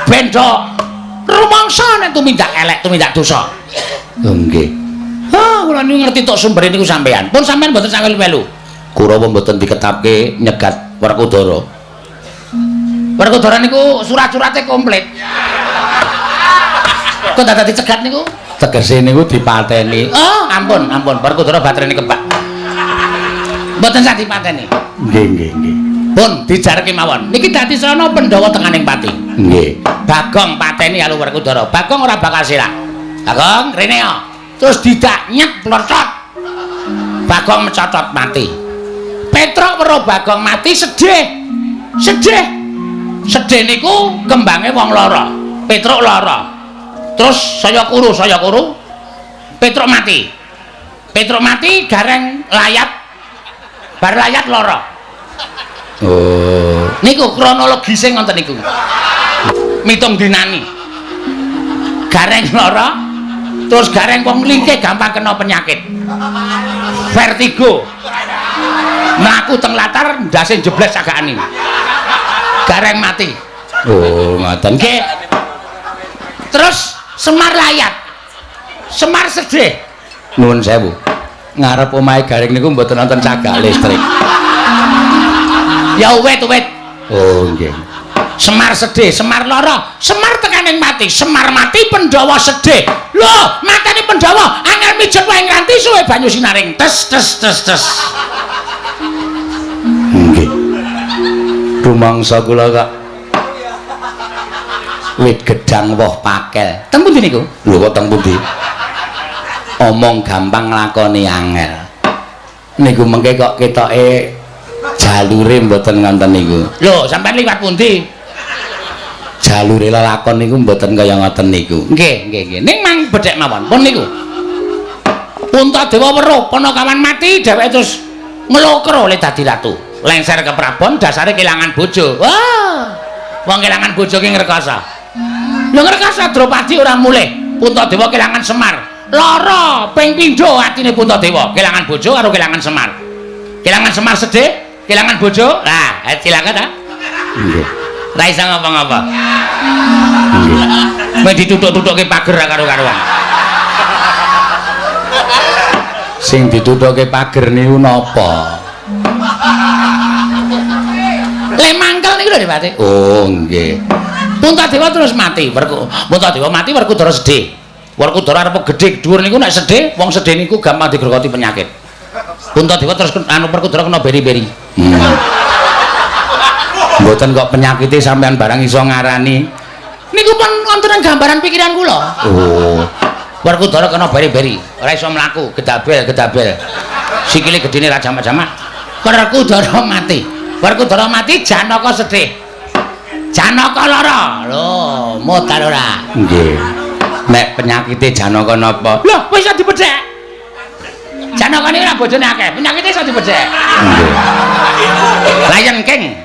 Benda rumangsa nek tumindak elek, tumindak dosa. Oh, nggih. Ha, kula niku ngerti tok sumbere niku sampean. Pun sampean mboten sangel melu. Kurawa mboten diketapke nyegat Werkudara. Werkudara niku surat-surate komplit. Kok dadak dicegat niku? Tegese niku dipateni. Oh, ampun. Werkudara batrene kebak. Mboten sak dipateni. Nggih. Pun dijarke mawon. Niki dadi srana Pandhawa tenganing pati. Nggih. Bagong pateni karo Werkudara. Bagong ora bakal sirah. Bagong rene yo. Terus didak nyet plorcot. Bagong mecotot mati. Petruk weruh Bagong mati sedih. Sedih niku kembange wong lara. Petruk lara. Terus saya kuru. Petruk mati gareng layat. Bar layat lara. Oh, Niku kronologise ngoten niku. Mitung dinani. Gareng lara, terus gareng wong lingke gampang kena penyakit. Vertigo. Mlaku teng latar ndase jebles agakane. Gareng mati. oh, ngoten. Nggih. Terus Semar layat. Semar sedih. Nuwun sewu. Ngarep omahe Gareng niku mboten wonten cagak listrik. Ya wit. Oh, nggih. Semar sedih, Semar lara, Semar tekaning mati, Semar mati Pandhawa sedih. Lho, mateni Pandhawa angel mijet wae nganti suwe banyu sinaring tes. Nggih. Rumangsa kula kok wit gedang woh pakel. Teng pundi niku? Lho kok teng pundi? Omong gampang nglakoni angel. Niku mengke kok ketoke jalure mboten ngonten niku. Lho, sampean liwat pundi? jalure lelakon niku mboten kaya ngoten niku. Nggih. Ning mang bedhek mawon. Pun niku. Puntadewa weruh Panakawan mati dheweke terus nglokro oleh dadi ratu. Lengser ke Prabon dasare kelangan bojo. Wah. Wong kelangan bojo ki ngrekoso. Lho ngrekoso Dropadi ora mulih. Puntadewa kelangan Semar. Lara ping pindho atine Puntadewa, kelangan bojo karo kelangan Semar. Kelangan Semar sedih, kelangan bojo. Lah, silakan ta? Nggih. Ra iso ngapa-ngapa. Nggih. Meh dituthuk-tuthukke pager karo-karoan. Sing dituthuke pager niku napa? Le mangkel niku lho Pati. Oh, nggih. Puntadewa terus mati. Puntadewa mati Werkudara sedih. Werkudara arep gedhe dhuwur niku nek sedih, wong sedih niku gampang digergoti penyakit. Puntadewa terus Werkudara kena beri-beri. Mboten kok penyakite sampean barang iso ngarani. Niku pun wonten gambaran pikiran kula. Oh. Werkudara kena beri-beri, ora iso mlaku, gedabel. Sikile gedene ra jamak-jamak. Werkudara mati, Janaka sedih. Janaka lara. Lho, modal ora. Nggih. Nek penyakite Janaka napa? Lho, wis iso dibedhek. Janaka niku ora bojone akeh, penyakite iso dibedhek. Nggih. Lion King.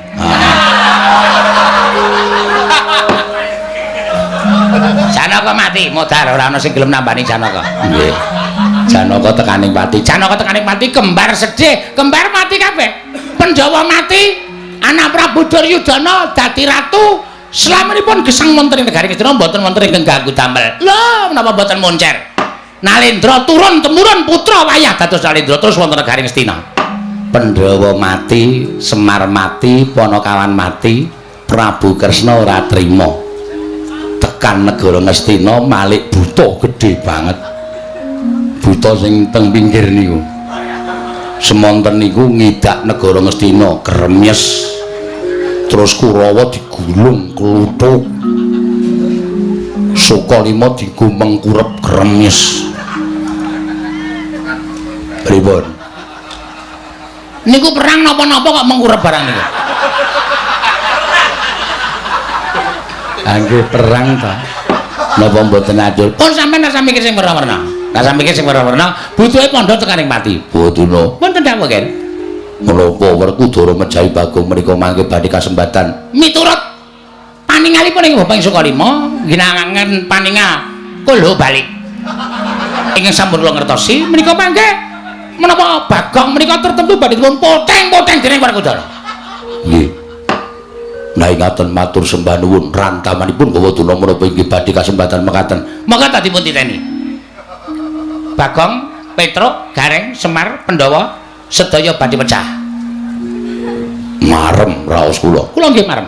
Janaka mati, modal ora ana sing gelem nambani Janaka. Nggih. Janaka tekaning pati, kembar sedih, kembar mati kabeh. Pandhawa mati, anak Prabu Duryudana dadi ratu. Slaminipun gesang wonten ing negari Ngastina mboten wonten ingkang ganggu damel. Lho, menapa mboten moncer? Nalendra turun temurun putra wayah dados Nalendra terus wonten negari Ngastina. Pandhawa mati, Semar mati, Panakawan mati, Prabu Kresna ora trima. Tekan negara Ngastina Malik buta gedhe banget. Buta sing teng pinggir niku. Semonten niku ngidak negara Ngastina kremyes. Terus Kurawa digulung kluthuk. Sukalima digumeng kurep kremyes. Pripun? Niku perang napa-napa kok mengkurep barang niku. Angge perang ta. Napa mboten adil? Pun sampean rasa mikir sing werna-werna. Rasa mikir sing werna-werna, butuhe pondok tekaning pati. Boduna. Mboten dawuh, Ken. Menapa Werkudara mejahi Bagong menika mangke badhe kasempatan Miturut paningalipun ing Bapak Sukalima, ginangan paninga kula balik. Ingkang sampun kula ngertosi menika mangke menapa Bagong menika tertentu badhe dipun poteng-poteng dening Werkudara. nggih. Nah ingaten matur sembah nuwun rantamanipun Bawaduna menapa inggih badhe kasempatan mekaten. Monggo ta dipun titeni. Bagong, Petruk, Gareng, Semar, Pandhawa sedaya badhe pecah. Marem raos kula. Kula nggih marem.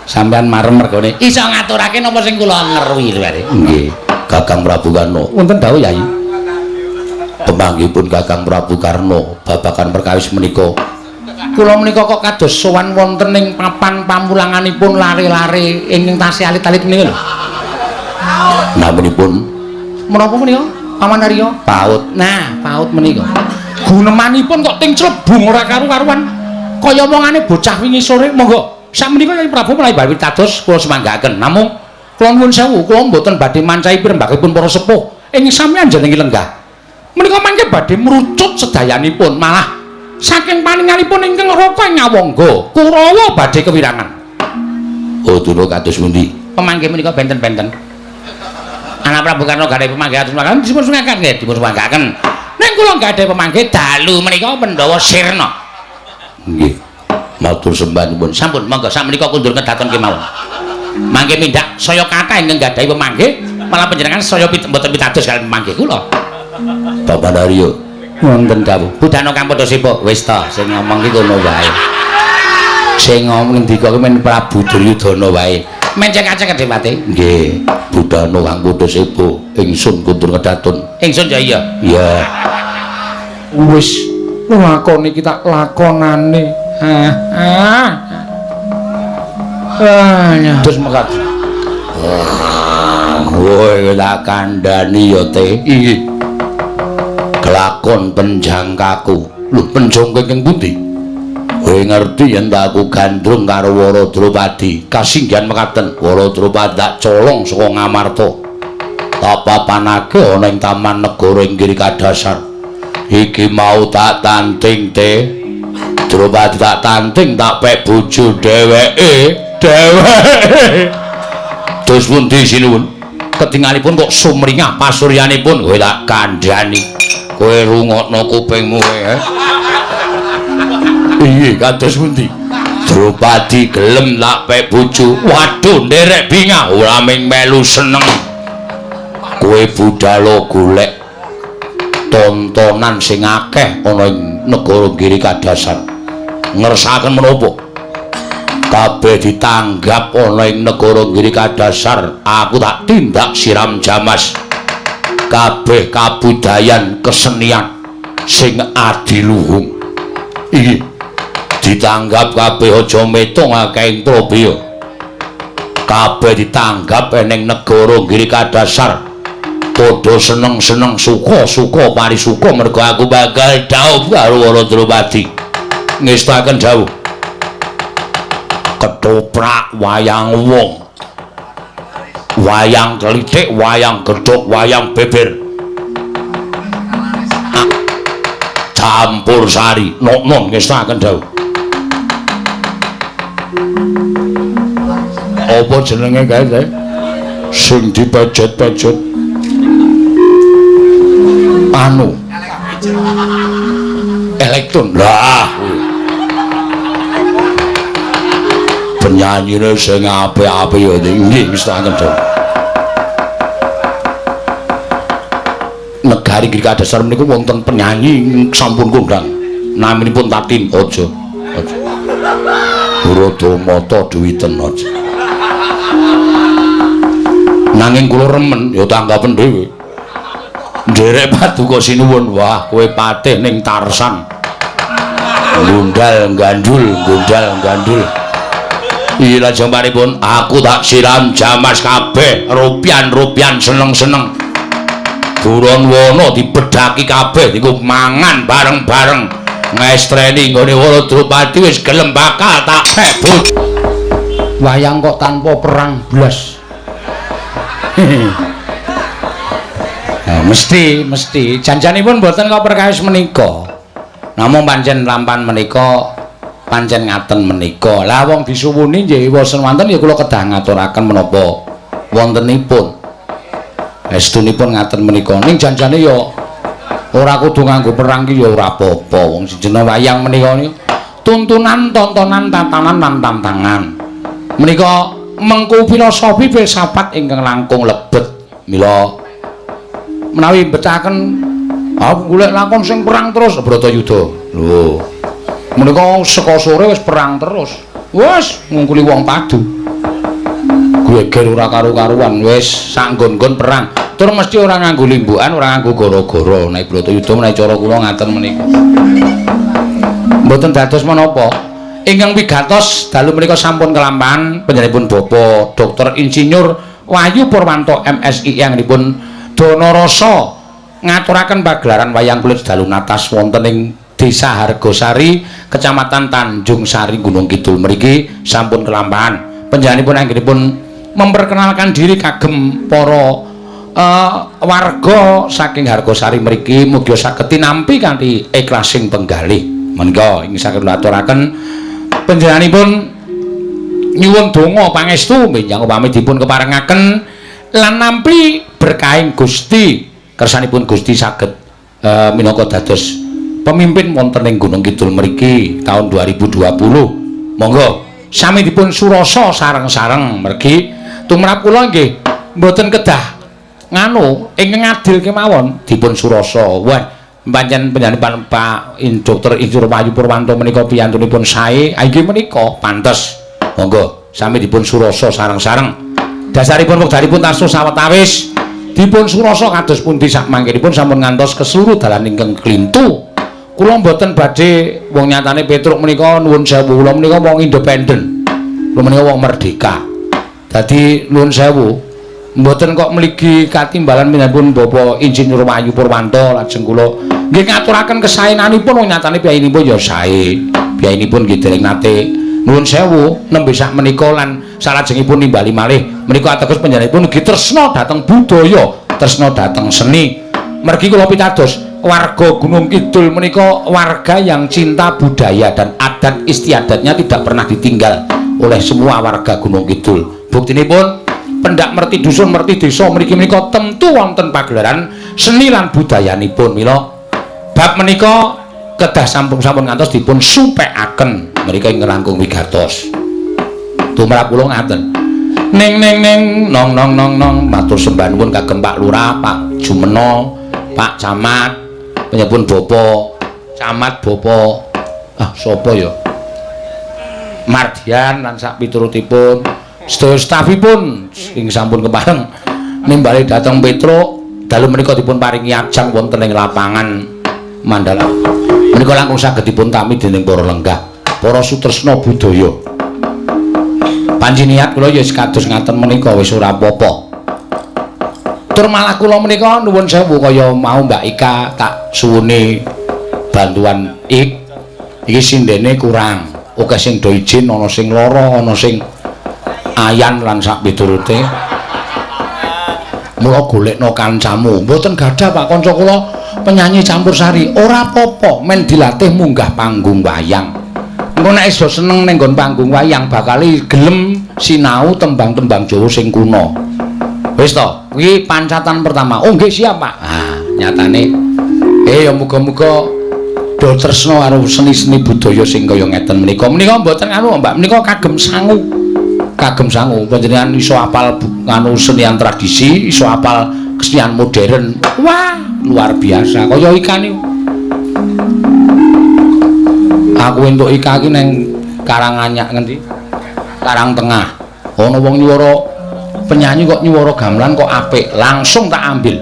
Sampeyan marem mergane Iso ngaturake napa sing kula ngeruhi lho bare. nggih. Kakang Prabu Karna. Wonten dawuh Yayi. Pemanggihipun Kakang Prabu Karna babagan perkawis menika. Kula menika kok kados sowan wonten ing papan pamulanganipun lare-lare ingkang tasih alit-alit menika lho. Namanipun Menapa menika? Paman Arya? Paut. Nah, paut menika. Gunemanipun kok ting clebung ora karu-karuan. Kaya omongane bocah wingi sore. Monggo, sakmenika Kyai Prabu mulai bali pitados kula semanggaaken. Namung kula nuwun sewu, kula mboten badhe mancahi pirembagipun para sepuh ing sami anjenengi lenggah. Menika mangke badhe mrucut sedayanipun, malah saking paningalipun ingkang raka ing Ngawangga, Kurawa badhe kewirangan. Oh, dulu kados pundi? Pemanggih menika benten-benten. Anak Prabu Karna gadhah pemanggih atus makaten dipun sungakaken nggih, dipun sungakaken. Ning kula gadhah pemanggih dalu menika Pandhawa sirna. Nggih. Matur sembah nuwun. Sampun, monggo sakmenika kundur kedaton kemawon. Mangke mindak saya kathah ingkang gadhahi pemanggih, malah panjenengan saya mboten pitados kaliyan pemanggih kula. Bapak Daryo. Wonten dawuh. Budana Kang Padasipuk, wis ta sing ngomong ki kono wae. Sing ngomong ndika kuwi men Prabu Duryudana wae. Mencek-acek Adipati. Nggih, budana Kang Padasipuk ingsun kundur kedaton. Ingsun ya iya. Iya. Wis lakoni kita lakonane. Terus mekat. Woi, tak kandhani ya te. Inggih. Kelakon penjangkaku. Lho, penjangka ing pundi? Kowe ngerti yen aku gandrung karo Wara Drupadi. Kasinggihan mekaten, Wara Drupadi tak colong saka Ngamarta. Tak papanake ana ing taman negara ing Giri Kadasar. Iki mau tak tanting te. Drupadi tak tanting tak pek bojo dheweke. Terus pundi sinuwun? Ketingalipun kok sumringah pasuryanipun kowe tak kandhani. Kowe rungokno kupingmu kowe. Iya kados pundi? Drupadi gelem tak pek bojo. Waduh nderek bingah ora ming melu seneng. Kowe budhal golek tontonan sing akeh ana ing negara Giri Kadasar. Ngersakaken menapa? Kabeh ditanggap ana ing negara Giri Kadasar, aku tak tindak siram jamas. Kabeh kabudayan kesenian sing adiluhung iki ditanggap kabeh aja metung akeh Probya. Kabeh ditanggap ning negara Giri Kadasar padha seneng-seneng suka-suka parisuka mergo aku bakal dhaup karo Wara Drupadi. Ngestaken dawuh ketoprak wayang wong, wayang klithik, wayang gedhok, wayang beber, campur sari. Nom ngestaken dawuh. Apa jenenge kae? Sing dipejet-pejet anu elektron. Lah penyanyine sing apik-apik ya nggih ngestaken to. Negari Giri Kadasar menika wonten penyanyi sampun kondang. Naminipun Tatin aja. Uradamata duwiten aja. Nanging kula remen ya tanggapen dhewe. Nderek Paduka sinuwun, wah kowe patih ning Tarsan. Gundal gandul, gundal gandul. Iya lajeng paripun aku tak siram jamas kabeh, rupian-rupian seneng-seneng. Buron wono dibedhaki kabeh dienggo mangan bareng-bareng. Ngestreni nggone Wara Drupadi wis gelem bakal tak hebut. Wayang kok tanpa perang blas. Nah, mesti janjanipun mboten kok perkawis menika. Namung pancen lampan menika pancen ngaten menika. Lah wong disuwuni nggih wonten wonten ya kula kedah ngaturaken menapa wontenipun. Estunipun ngaten menika. Ning janjane ya ora kudu nganggo perang ki ya ora apa-apa. Wong jeneng wayang menika niku tuntunan, tontonan, tatanan lan tantangan. Menika mengku filosofi filsafat ingkang langkung lebet. Mila menawi betaken aku golek lakon sing perang terus Bratayuda. Lho. Menika saka sore wis perang terus. Wis ngungkuli wong padu. Geger ora karo-karuan wis sak nggon-nggon perang. Tur mesti ora nganggo limbukan, ora nganggo gara-gara. Nek Bratayuda menawi cara kula ngaten menika. Mboten dados menapa. Ingkang wigatos dalu menika sampun kelampahan panjenenganipun Bapak Dr. Insinyur Wahyu Purwanto MSI anggenipun Donarasa ngaturaken pagelaran wayang kulit dalu natas wonten ing Desa Hargosari, Kecamatan Tanjung Sari, Gunung Kidul mriki sampun kelampahan. Panjenenganipun anggenipun memperkenalkan diri kagem para warga saking Hargosari mriki mugi saged tinampi kanthi ikhlasing penggalih. Menika ingkang saged aturaken panjenenganipun nyuwun donga pangestu menjang upami dipun keparengaken lan nampi berkahing Gusti kersanipun Gusti saged minangka dados pemimpin wonten ing Gunung Kidul mriki taun 2020. Monggo sami dipun surasa sareng-sareng mergi tumrap kula nggih mboten kedah nganu ingkang adil kemawon dipun surasa. Wah pancen panjenengan Pak Dr. Insinyur Wahyu Purwanto menika piyantunipun sae inggih menika pantes. Monggo sami dipun surasa sareng-sareng. Dasaripun wekdalipun tansah sawetawis dipun surasa kados pundi sak mangkenipun sampun ngantos keseluruh dalan ingkang klintu. Kula mboten badhe wong nyatane Petruk menika nuwun sewu kula menika wong independen. Kula menika wong merdeka. Dadi nuwun sewu mboten kok mligi katimbalan minangkun Bapak Insinyur Wahyu Purwanto lajeng kula nggih ngaturaken kesaenanipun wong nyatane piyayinipun ya sae. Biyainipun nggih dereng nate nuwun sewu nembe sak menika lan salajengipun nimbali malih menika ateges panjenenganipun ugi tresna dhateng budaya, tresna dhateng seni. Mergi kula pitados warga Gunung Kidul menika warga yang cinta budaya dan adat istiadatnya tidak pernah ditinggal oleh semua warga Gunung Kidul. Buktinipun pendak merti dusun merti desa mriki menika tentu wonten pagelaran seni lan budayanipun. Mila bab menika kedah sampun ngantos dipun supekaken mrika ing langkung wigatos. Tumrap kula ngaten. Ning nong matur sembah nuwun kagem Pak Lurah, Pak Jumeno, Pak Camat, penyebun Bapak Camat Bapak sapa ya? Mardian lan sak piturutipun sedaya stafipun sing sampun kepareng nimbali dhateng Petruk dalu menika dipun paringi ajang wonten ing lapangan Mandala. Menika langkung saged dipun tami dening para lenggah, para sutresna budaya. Panjenengan kula ya kados ngaten menika wis ora apa-apa. Tur malah kula menika nuwun sewu kaya mau Mbak Ika tak suwune bantuan iki sindene kurang. Oke sing do izin ana sing lara, ana sing ayan lan sak piturute. Mula golekno kancamu. Mboten gadah Pak kanca kula penyanyi campursari. Ora apa-apa, men dilatih munggah panggung wayang. Engko nek iso seneng ning nggon panggung wayang bakal gelem sinau tembang-tembang Jawa sing kuno. Wis to, kuwi pancatan pertama. Oh nggih siap, Pak. Nyatane ya muga-muga do tresna karo seni-seni budaya sing kaya ngeten menika. Menika mboten anu, Mbak, menika kagem sangu. Kagem sangu. Panjenengan iso apal anu senian tradisi, iso apal kesenian modern. Wah, luar biasa. Kaya ikan iki. Aku entuk ika iki ning Karanganyak ngendi? Karang Tengah. Ana wong nyuwara penyanyi kok nyuwara gamelan kok apik, langsung tak ambil.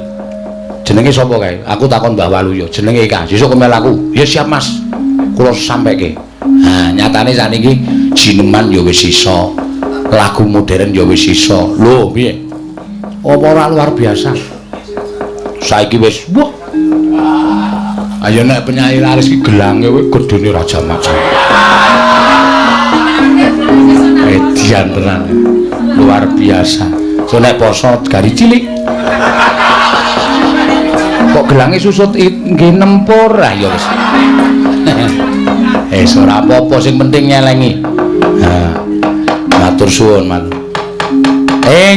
Jenenge sapa kae? Aku takon Mbah Waluya. Jenenge Ika. Sesuk kemel aku. Ya siap Mas. Kula sampeke. Nyatane sakniki jineman ya wis iso. Lagu modern ya wis iso. Lho, piye? Apa ora luar biasa? Saiki wis wah. Ayo nek penyanyi laris ki gelange kuwi gedene Raja Macan. Edian tenan. Luar biasa. So nek poso gari cilik. Kok gelange susut nggih nempur ya wis. Ora apa-apa sing penting nyelengi. Matur suwun, Mas.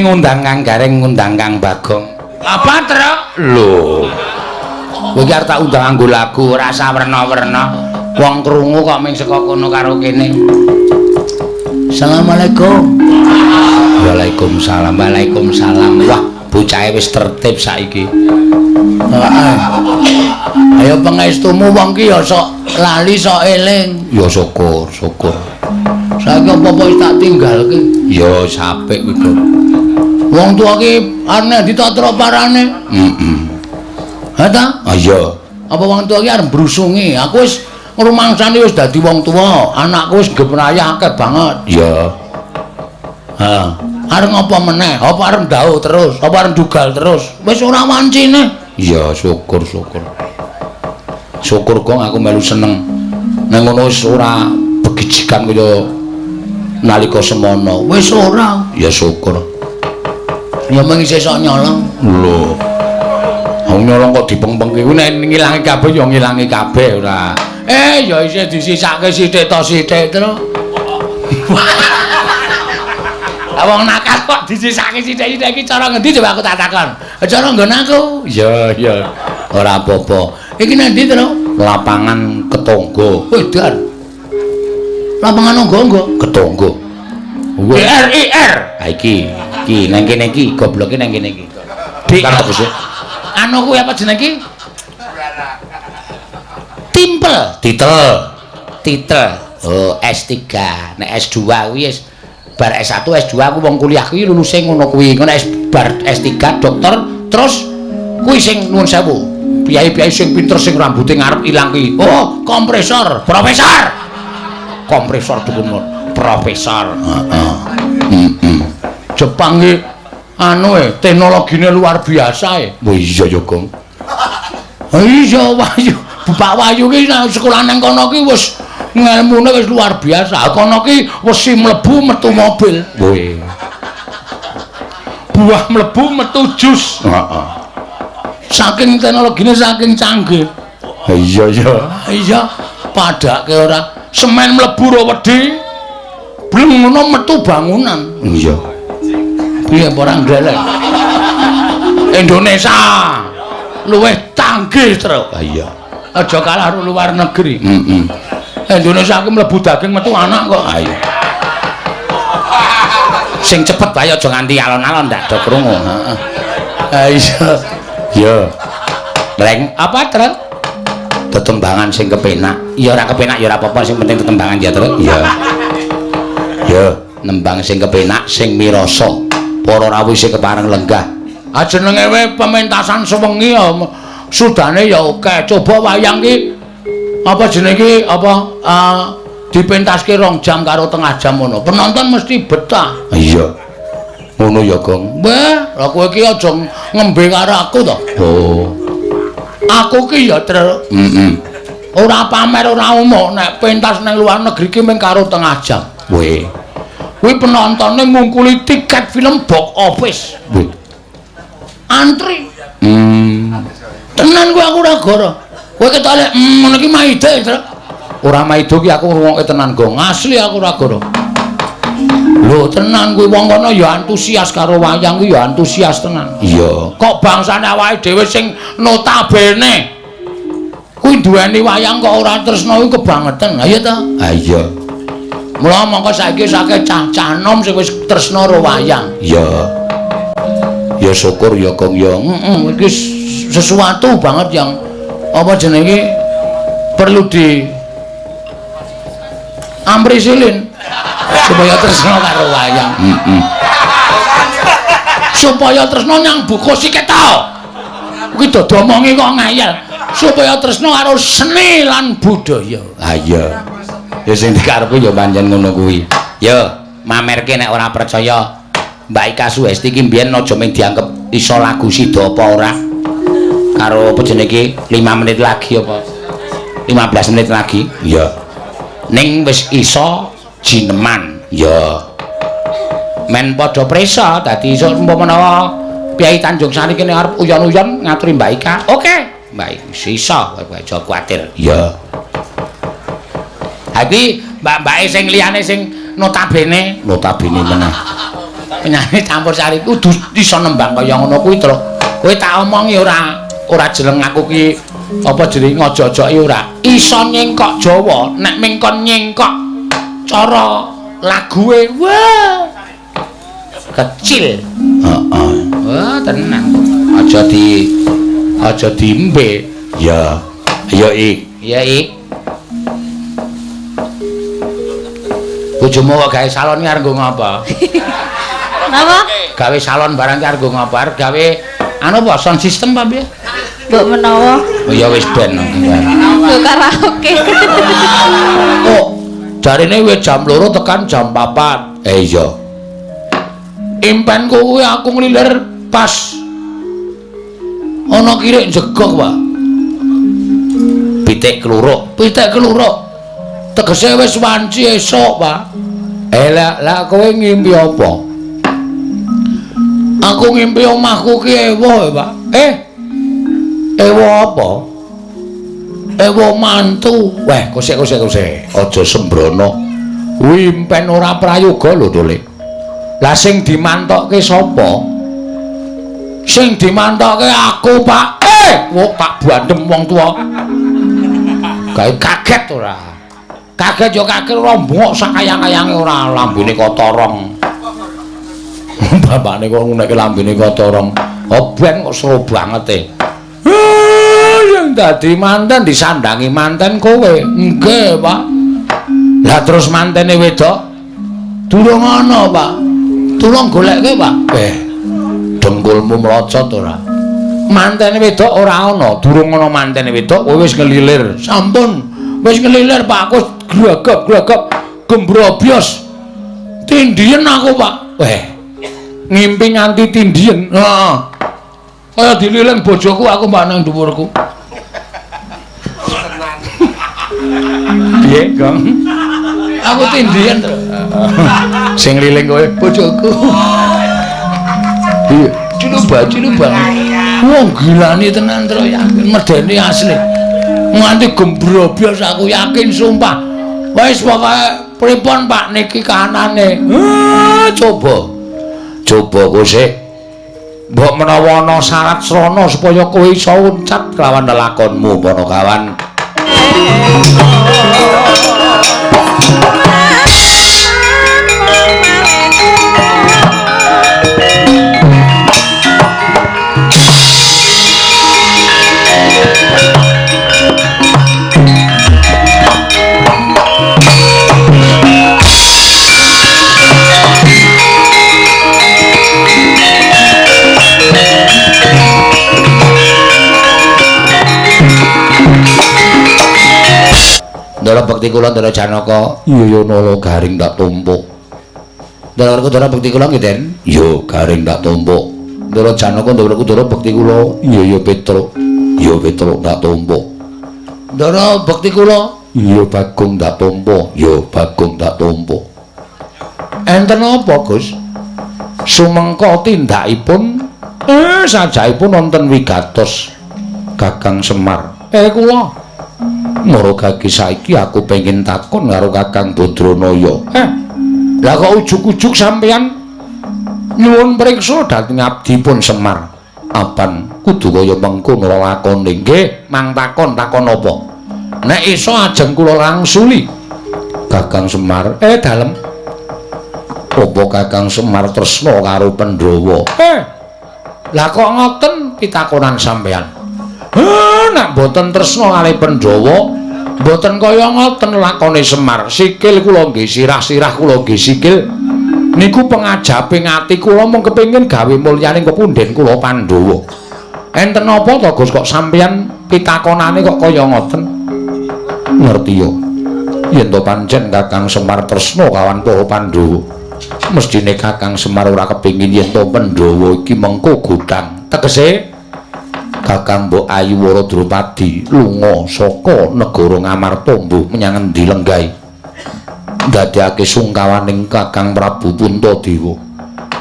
Ngundang Kang Gareng, ngundang Kang Bagong. Apa, Truk? Lho. Kowe iki arep tak undang nganggo lagu rasa werna-werna. Wong krungu kok ming saka kono karo kene. Assalamualaikum. Waalaikumsalam. Waalaikumsalam. Wah, bocahe wis tertib saiki. Ayo pangestumu wong ki ya sok lali sok eling. Ya syukur, syukur. Saiki apa-apa wis tak tinggalke. Ya sapik kuwi, Bro. Wong tuwa ki arep ditatra parane. Ta? Iya. Apa wong tuwa ki arep brusungi? Aku wis ngrumangsani wis dadi wong tuwa. Anakku wis geprayah akeh banget. Iya. Arep apa meneh? Apa arep ndauh terus? Apa arep dugal terus? Wis ora wancine. Iya, syukur, syukur. Syukur kok aku melu seneng. Nang ngono wis ora begijikan kaya nalika semono. Wis ora. Ya syukur. Ya mung sesuk nyolong. Lho. Wong nyolong kok dipeng-pengke kuwi nek ngilangi kabeh ya ngilangi kabeh ora. Ya isih disisake sithik to sithik terus. Wong nakal kok disisake sithik-sithik iki cara ngendi coba aku tak takon. Cara nggon aku. Ya, ya. Ora apa-apa. Iki nang ndi terus? Lapangan Ketonggo. Wedan. Lapangan Onggonggo, Ketonggo. RIR. Ha iki nang kene iki gobloke nang kene iki. Dik apa sih? Anu kuwi apa jeneng iki? Timpel, titel. Oh, S3. Nek S2 kuwi wis bar S1, S2 aku wong kuliah kuwi luluse ngono kuwi. Ngono bar S3 dokter, terus kuwi sing nuwun sewu. Piyai-piyai sing pinter sing rambuté ngarep ilang kuwi. Oh, kompresor, profesor. Kompresor dukun profesor. Jepang iki anu teknologine luar biasa Oh iya ya, Gong. Iya, Wahyu. Bapak Wahyu ki nang sekolah nang kono ki wis ngelmune wis luar biasa. Kono ki wesi mlebu metu mobil. Weh. Buah mlebu metu jus. Heeh. Saking teknologine saking canggih. Iya ya. Iya, padake ora semen mlebu ro wedi. Bleng ngono metu bangunan. Iya. Piye ora nglelek. Indonesia luwih canggih terus. Iya. Aja kalah karo luar negeri. Heeh. Indonesia ki mlebu daging metu anak kok. Ayo. Sing cepet bae aja nganti alon-alon ndak do krungu. Heeh. Ha iya. Ya. Reng apa terus? Tetembangan sing kepenak. Ya ora kepenak ya ora apa-apa sing penting tetembangan ya terus. Ya. Ya. Nembang sing kepenak sing mirasa. Para rawuh sing kepareng lenggah. Ah jenenge wae pementasan sewengi ya sudane ya akeh. Coba wayang ki apa jenenge ki apa dipentaske 2 jam karo tengah jam ngono. Penonton mesti betah. Iya. Ngono ya, Gong. Wah, lha kowe ki aja ngembe karo aku to. Oh. Aku ki ya Heeh. ora pamer ora umum nek pentas ning luar negeri ki mung karo tengah jam. Weh. Kuwi penontonnya ngungkuli tiket film box office. Weh. Antri. Tenan Kuwi aku ora goro. Kowe ketok lek ngono ki maide, Tru. ora maido ki aku ngrungokke tenan, Gong. Asli aku ora goro. Lho tenan kuwi wong kono ya antusias karo wayang kuwi ya antusias tenan. Iya. Kok bangsane awake dhewe sing notabene kuwi duweni wayang kok ora tresno kuwi kebangetan. Ha iya ta? Ah iya. Mula mongko saiki sake cah-cah nom sing wis tresno karo wayang. Iya. Ya syukur ya, Gong ya. Iki sesuatu banget yang apa jenenge perlu di amprisilin supaya tresno karo wayang. Supaya tresno nyang buku sik to. Kuwi dodo omongi kok ngayal. Supaya tresno karo seni lan budaya. Ah iya. Ya sing dikarepe ya pancen ngono kuwi. Ya, mamerke nek ora percaya Mbak Ika Suesti ki mbiyen aja mung dianggep iso lagu sida apa ora. Karo apa jenenge 5 menit lagi apa 15 menit lagi. Iya. Ning wis iso jineman. Ya. Men padha presa dadi iso umpama Kyai Tanjung Sari kene arep uyon-uyon ngaturi Mbak Ika. Oke, Mbak iso aja kuwatir. Ya. Ha iki mbak-mbake sing liyane sing notabene meneh. Penyanyi campur sari kudu iso nembang kaya ngono kuwi, Tru. Kowe tak omongi ora jeleng aku ki apa jenenge ngojo-ojoki ora. Iso nyengkok Jawa, nek mengkon nyengkok cara laguwe wah kecil. Heeh. Wah, tenan. Aja diimbe. Ya. Ya, Ik. Ya, Ik. Bojomu kok gawe salon ki arep nggo ngapa? Napa? Gawe salon barang ki arep nggo ngapa? Arep gawe anu apa sound system apa piye? Mbok menawa. Oh ya wis ben. Yo karaoke. Oh, jarine wis jam 2 tekan jam 4. Iya. Impenku kuwi aku nglilir pas ana kirik jegok, Pak. Pitik kluruk. Pitik keluruk. Tegese wis wanci esuk, Pak. Lah kowe ngimpi apa? Aku ngimpi omahku ki ewoh, Pak. Ewo apa? Ewoh mantu. Weh, kosek. Aja sembrono. Kuwi impen ora prayoga lho, Tole. Lah sing dimantokke sapa? Sing dimantokke aku, Pak. Wong tak bandem wong tuwa. Gawe kaget ora? Kaget yo kaget ora mbok sakayang-kayange ora lambene kotorong. Bapakne kok ngunekke lambene kotorong. Oh ben kok seru banget e. Yang dadi manten disandangi manten kowe. Nggih, Pak. Lah terus mantene wedok Durung ana, Pak. Tulung golekke, Pak. Dengkulmu mlocot ora? Mantene wedok ora ana, durung ana mantene wedok, kowe wis ngelilir. Sampun, wis ngelilir, Pak. Aku gregep gembrobyos. Tindien aku, Pak. Ngimpi nganti tindien. Heeh. Kaya dililing bojoku aku, Pak, nang dhuwurku. Piye, Gong? Aku tindian to. Sing liling kowe bojoku. Iya, ciluba. Wong gilani tenan to yakin medeni asli. Nganti gembrobos aku yakin sumpah. Wis pokoke pripun Pak niki kahanane. Coba kowe sik. Mbok menawa ana syarat srana supaya kowe iso uncat kelawan lelakonmu Panakawan. Ndara bekti kula Ndara Janaka, iya nala garing tak tumpuk. Ndara bekti kula nggih, Den? Iya, garing tak tumpuk. Ndara Janaka ndara bekti kula, iya Petruk. Iya Petruk tak tumpuk. Ndara bekti kula, iya Bagong tak tumpuk. Iya Bagong tak tumpuk. Enten apa, Gus? Sumengka tindakipun sajaipun wonten wigatos Kakang Semar. Kula Maragaki saiki aku pengen takon karo Kakang Badranaya. Lah kok ujug-ujug sampeyan nyuwun priksa dhateng abdipun Semar. Apan kudu kaya mengkono lakone. Nggih, mang takon apa? Nek iso ajeng kula langsuli. Kakang Semar, dalem. Apa Kakang Semar tresna karo Pandhawa? Lah kok ngoten pitakonan sampeyan? Nek boten tresna kalih Pandhawa, boten kaya ngoten lakone Semar. Sikil kula nggih sirah-sirah kula nggih sikil. Niku pengajaping ati kula mung kepengin gawe mulyaning kepunden kula Pandhawa. Enten apa to Gus kok sampeyan pitakonane kok kaya ngoten? Ngerti yo. Yen to pancen Kakang Semar tresna kawan para Pandhawa, mestine Kakang Semar ora kepengin yen to Pandhawa iki mengko godhang. Tegese Kakang Mbok Ayu Wara Drupadi lunga saka negara Ngamarta mbuh menyang endi lenggahe. Ndadekake sungkawaning Kakang Prabu Puntadewa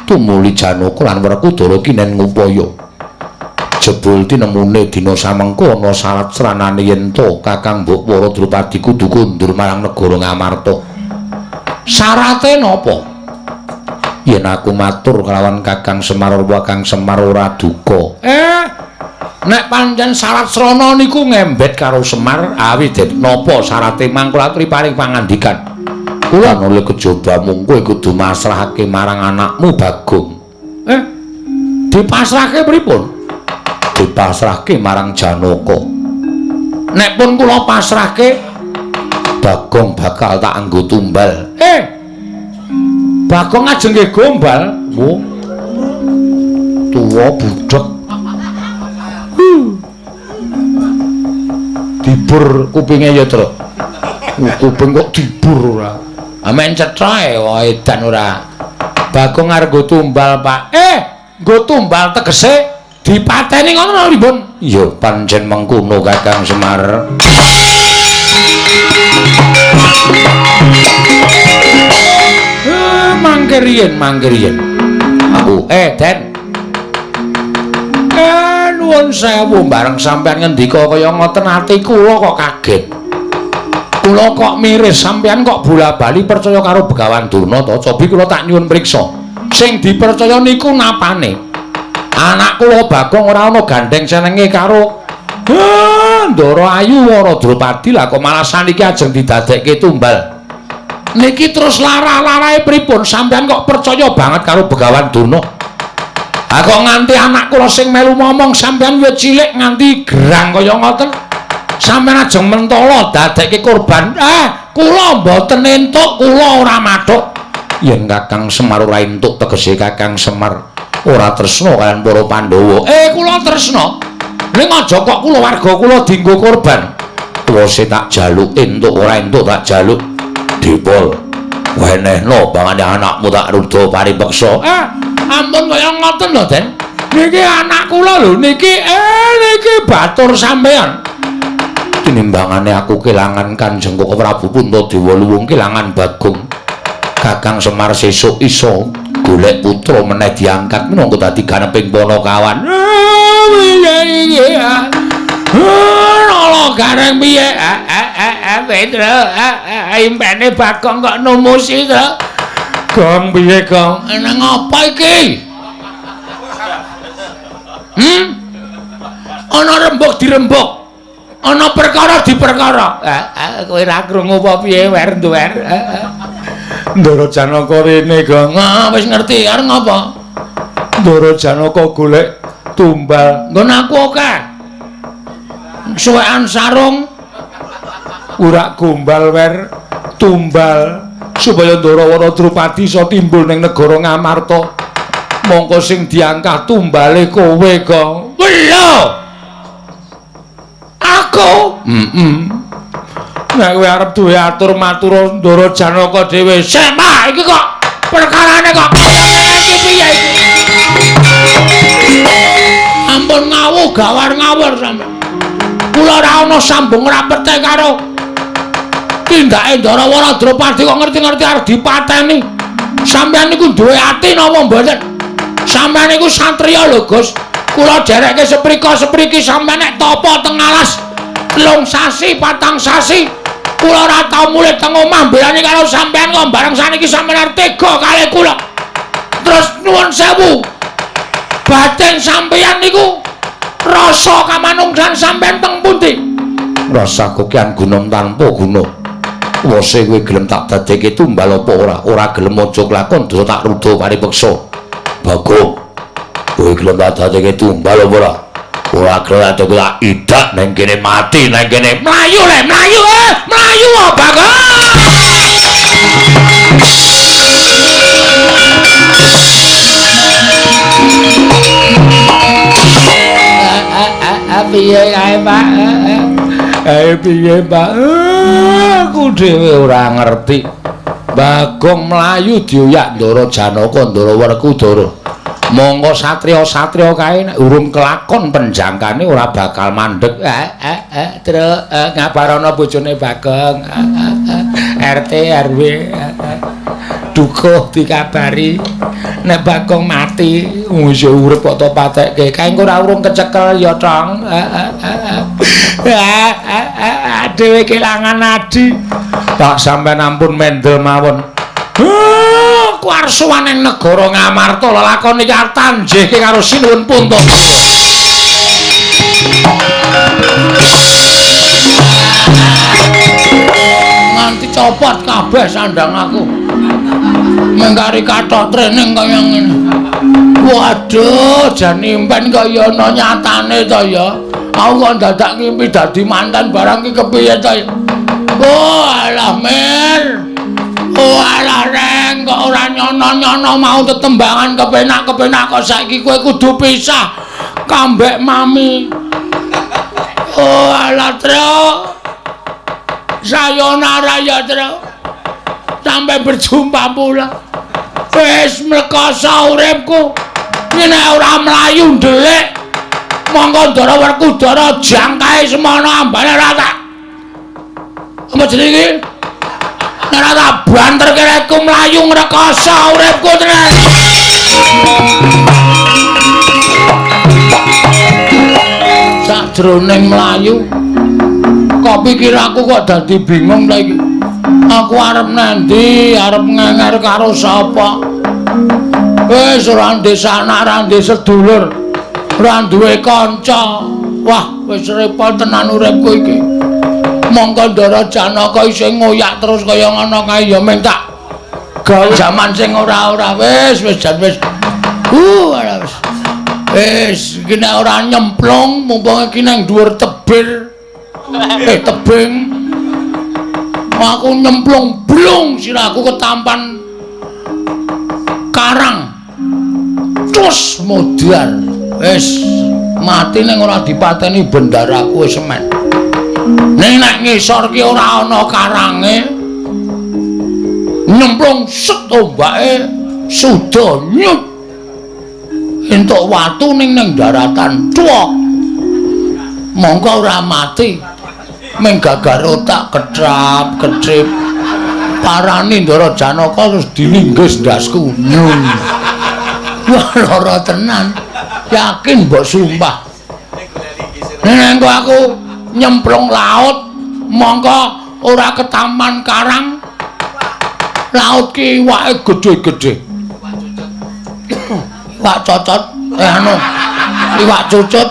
tumuli Janaka lan Werkudara kinen ngupaya. Jebul tinemune dina samengko ana syarat sranane yen to Kakang Mbok Wara Drupadi kudu kondur marang negara Ngamarta. Syarate napa? Yen aku matur kelawan Kakang Semar Kakang Semar ora duka. Nek pancen syarat srana niku ngembet karo Semar, awit napa syarate mangkula aturi paring pangandikan. Kula nuli kejaba mung kowe kudu masrahake marang anakmu Bagong. Dipasrahke pripun? Dipasrahke marang Janaka. Nek pun kula pasrahke, Bagong bakal tak anggo tumbal. Bagong ajeng nggih gombal. Tuwa budhek. Dibur kupinge ya, Tru. Kuping kok dibur ora. Amen cetha wae edan ora. Bagong arep nggo tumbal, Pak. Nggo tumbal tegese dipateni ngono lho, Mbun. Ya pancen mengkono Kakang Semar. Mangke riyen. Aku Den. Nuwun sewu bareng sampean ngendika kaya ngoten ati kula kok kaget. Kula kok miris sampean kok bola-bali percaya karo Begawan Durna to. Cobi kula tak nyuwun priksa. Sing dipercaya niku napane? Anak kula Bagong ora ana gandeng senenge karo Ndara Ayu Wara Drupadi lah kok malah saniki ajeng didadekke tumbal. Niki terus lara-larae pripun sampean kok percaya banget karo Begawan Durna? Kok nganti anak kula sing melu momong sampean wit cilik nganti gerang kaya ngoten. Sampeyan ajeng mentala dadekke korban. Kula mboten entuk, kula ora mathuk. Yen Kakang Semar ora entuk tegese Kakang Semar ora tresna kaliyan para Pandhawa. Kula tresna. Ning aja kok kula warga kula dienggo korban. Kuwase tak jaluk entuk ora entuk tak jaluk. Dipol. Wenehno bangane anakmu tak rudha paripeksa. Ampun kaya ngoten lho, Den. Niki anak kula lho, niki batur sampean. tinimbangane aku kelangan Kanjeng Koko Prabu Puntadewa luwung kelangan Bagong Kakang Semar sesuk iso golek putra meneh diangkat minangka dadi ganeping Panakawan. Nolo gareng piye? Pedro, impene Bagong kok numusi to. Gong piye, Gong? Nang apa iki? Ana rembug dirembug. Ana perkara diperkara. Kowe ra krungu apa piye wer duwer? Ndara Janaka rene, Gong. Wis ngerti arep ngapa? Ndara Janaka golek tumbal. Nggon aku akeh. Suwekan sarung urak gombal wer tumbal supaya Ndarawara Drupadi iso timbul ning negara Ngamarta. Mongko sing diangkat tumbale kowe, Gong. Lho. Aku? Nek kowe arep duwe atur matur Ndara Janaka dhewe. Sema iki kok perkarane kok iki piye iki? Ampun ngawuh gawar ngawur sampeyan. Kula ora ana sambung rapete karo tindake Ndarawara Drupadi kok ngerti-ngerti arep dipateni. Sampeyan niku duwe ati napa mboten? Sampeyan niku satriya lho, Gus. Kula dereke seprika-sepriki sampeyan nek tapa teng alas 3 sasi 4 sasi kula ora tau mulih teng omah mbelani karo sampeyan kok bareng saniki sampeyan tega kalih kula. Terus nuwun sewu. Batin sampeyan niku rasa kamanungsan sampeyan teng pundi? Rasa kokian gunung tanpa guna. Wose kowe gelem tak dadekke tumbal apa ora? Ora gelem aja klakon dosa tak ruda paripeksa. Bagong. Kowe gelem tak dadekke tumbal apa ora? Ora gelem tak idak nang kene mati nang kene. Mlayu le, mlayu mlayu Bagong. Piye kae, Pak? Piye, Pak? Aku dhewe ora ngerti. Bagong mlayu dioyak Ndara Janaka, Ndara Werkudara. Monggo satriya-satriya kae nek urung kelakon penjangkane ora bakal mandeg. Terus ngabarana bojone Bagong. RT RW dukuh dikabari nek Bagong mati wis urip kok to patekke kae engko ora urung kecekel ya Tong. Dhewe kelangan adi. Tak sampean ampun mendel mawon. Kuarsuwan ing negara Ngamarta lelakon iki arep tanjihke karo Sinuwun Punta. Nganti copot kabeh sandang aku. Mengkari kathok training kaya ngene. Waduh, jan impen kaya ana nyatane to ya. Aku kok dadak ngimpi dadi mantan barang iki kepiye to ya? Oh, alah Mir. Oh, alah Reng, kok ora nyono-nyono mau tetembangan kepenak-kepenak kok saiki kowe kudu pisah kambek Mami. Oh, alah Tro. Sayonara ya Tro. Sampai berjumpa pula. Wis mlekoso uripku. Nek ora mlayu ndelik. Monggo Ndara Werkudara jangkae semono ambane ra tak. Apa jenenge iki? Nek ora tak banterke rekku mlayu ngrekoso uripku tenan. Sajroning mlayu kok pikir aku kok dadi bingung ta iki. Aku arep nendi, arep ngenger karo sapa? Wis ora desa anak, ora desa sedulur, ora duwe kanca. Wah, wis repot tenan uripku iki. Monggo Ndara Janaka isih ngoyak terus kaya ngono kae ya mung tak gawe jaman sing ora-ora wis jan wis. Wis. Wis iki nek ora nyemplung mumpung iki nang dhuwur tebing. Tebing. Aku nyemplung blung sirahku ketampan karang. Terus modar. Wis mati ning ora dipateni bendaraku wis semen. Ning nek ngisor ki ora ana karange. Nyemplung set ombake suda nyut. Entuk watu ning daratan tuwa. Monggo ora mati. ming gagar otak ketrap-ketrip. Parani Ndara Janaka terus dilinggis ndasku. Nyun. Wah lara tenan. Yakin mbok sumpah. Nek aku nyemplung laut mongko ora ketaman karang. Laut ki iwake gedhe-gedhe. Iwak cocot iwak cucut.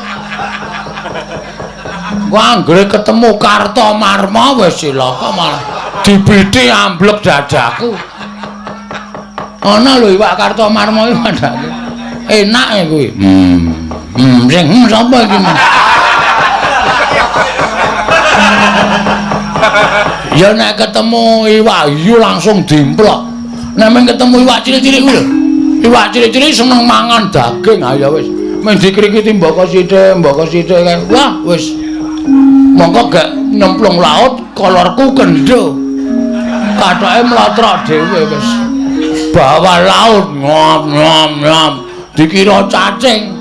Wah anggere ketemu Kartomarma wis cilaka malah dibiti amblek dadaku. Ana lho iwak Kartomarma iki mandake. Enak e kuwi. Sing sapa iki? Ya nek ketemu iwak hiu langsung dimplok. Nek men ketemu iwak cilik-cilik kuwi lho. Iwak cilik-cilik seneng mangan daging. Ah ya wis. Men dikrikiti mboko sithik kae. Wah wis. Mongko gak nyemplung laut kolorku kendo. Kathoke mlotrok dhewe wis. Bawah laut nyom. Dikira cacing.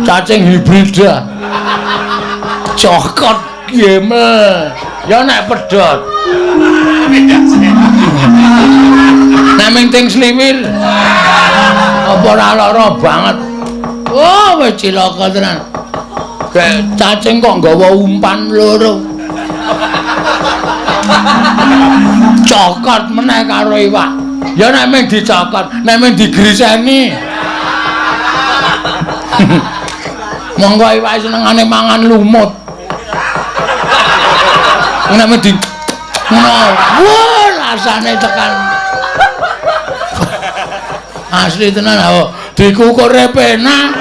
Cacing hibrida. Cokot gemel. Ya nek pedhot. Nek ming ting sliwir. Apa ora lara banget. Oh, wis cilaka tenan. Kayak cacing kok nggawa umpan loro. Cokot meneh karo iwak. Ya nek ming dicokot, nek ming digriseni. Monggo iwak senengane mangan lumut. Nek ming di wah rasane tekan. Asli tenan, dikukur penak.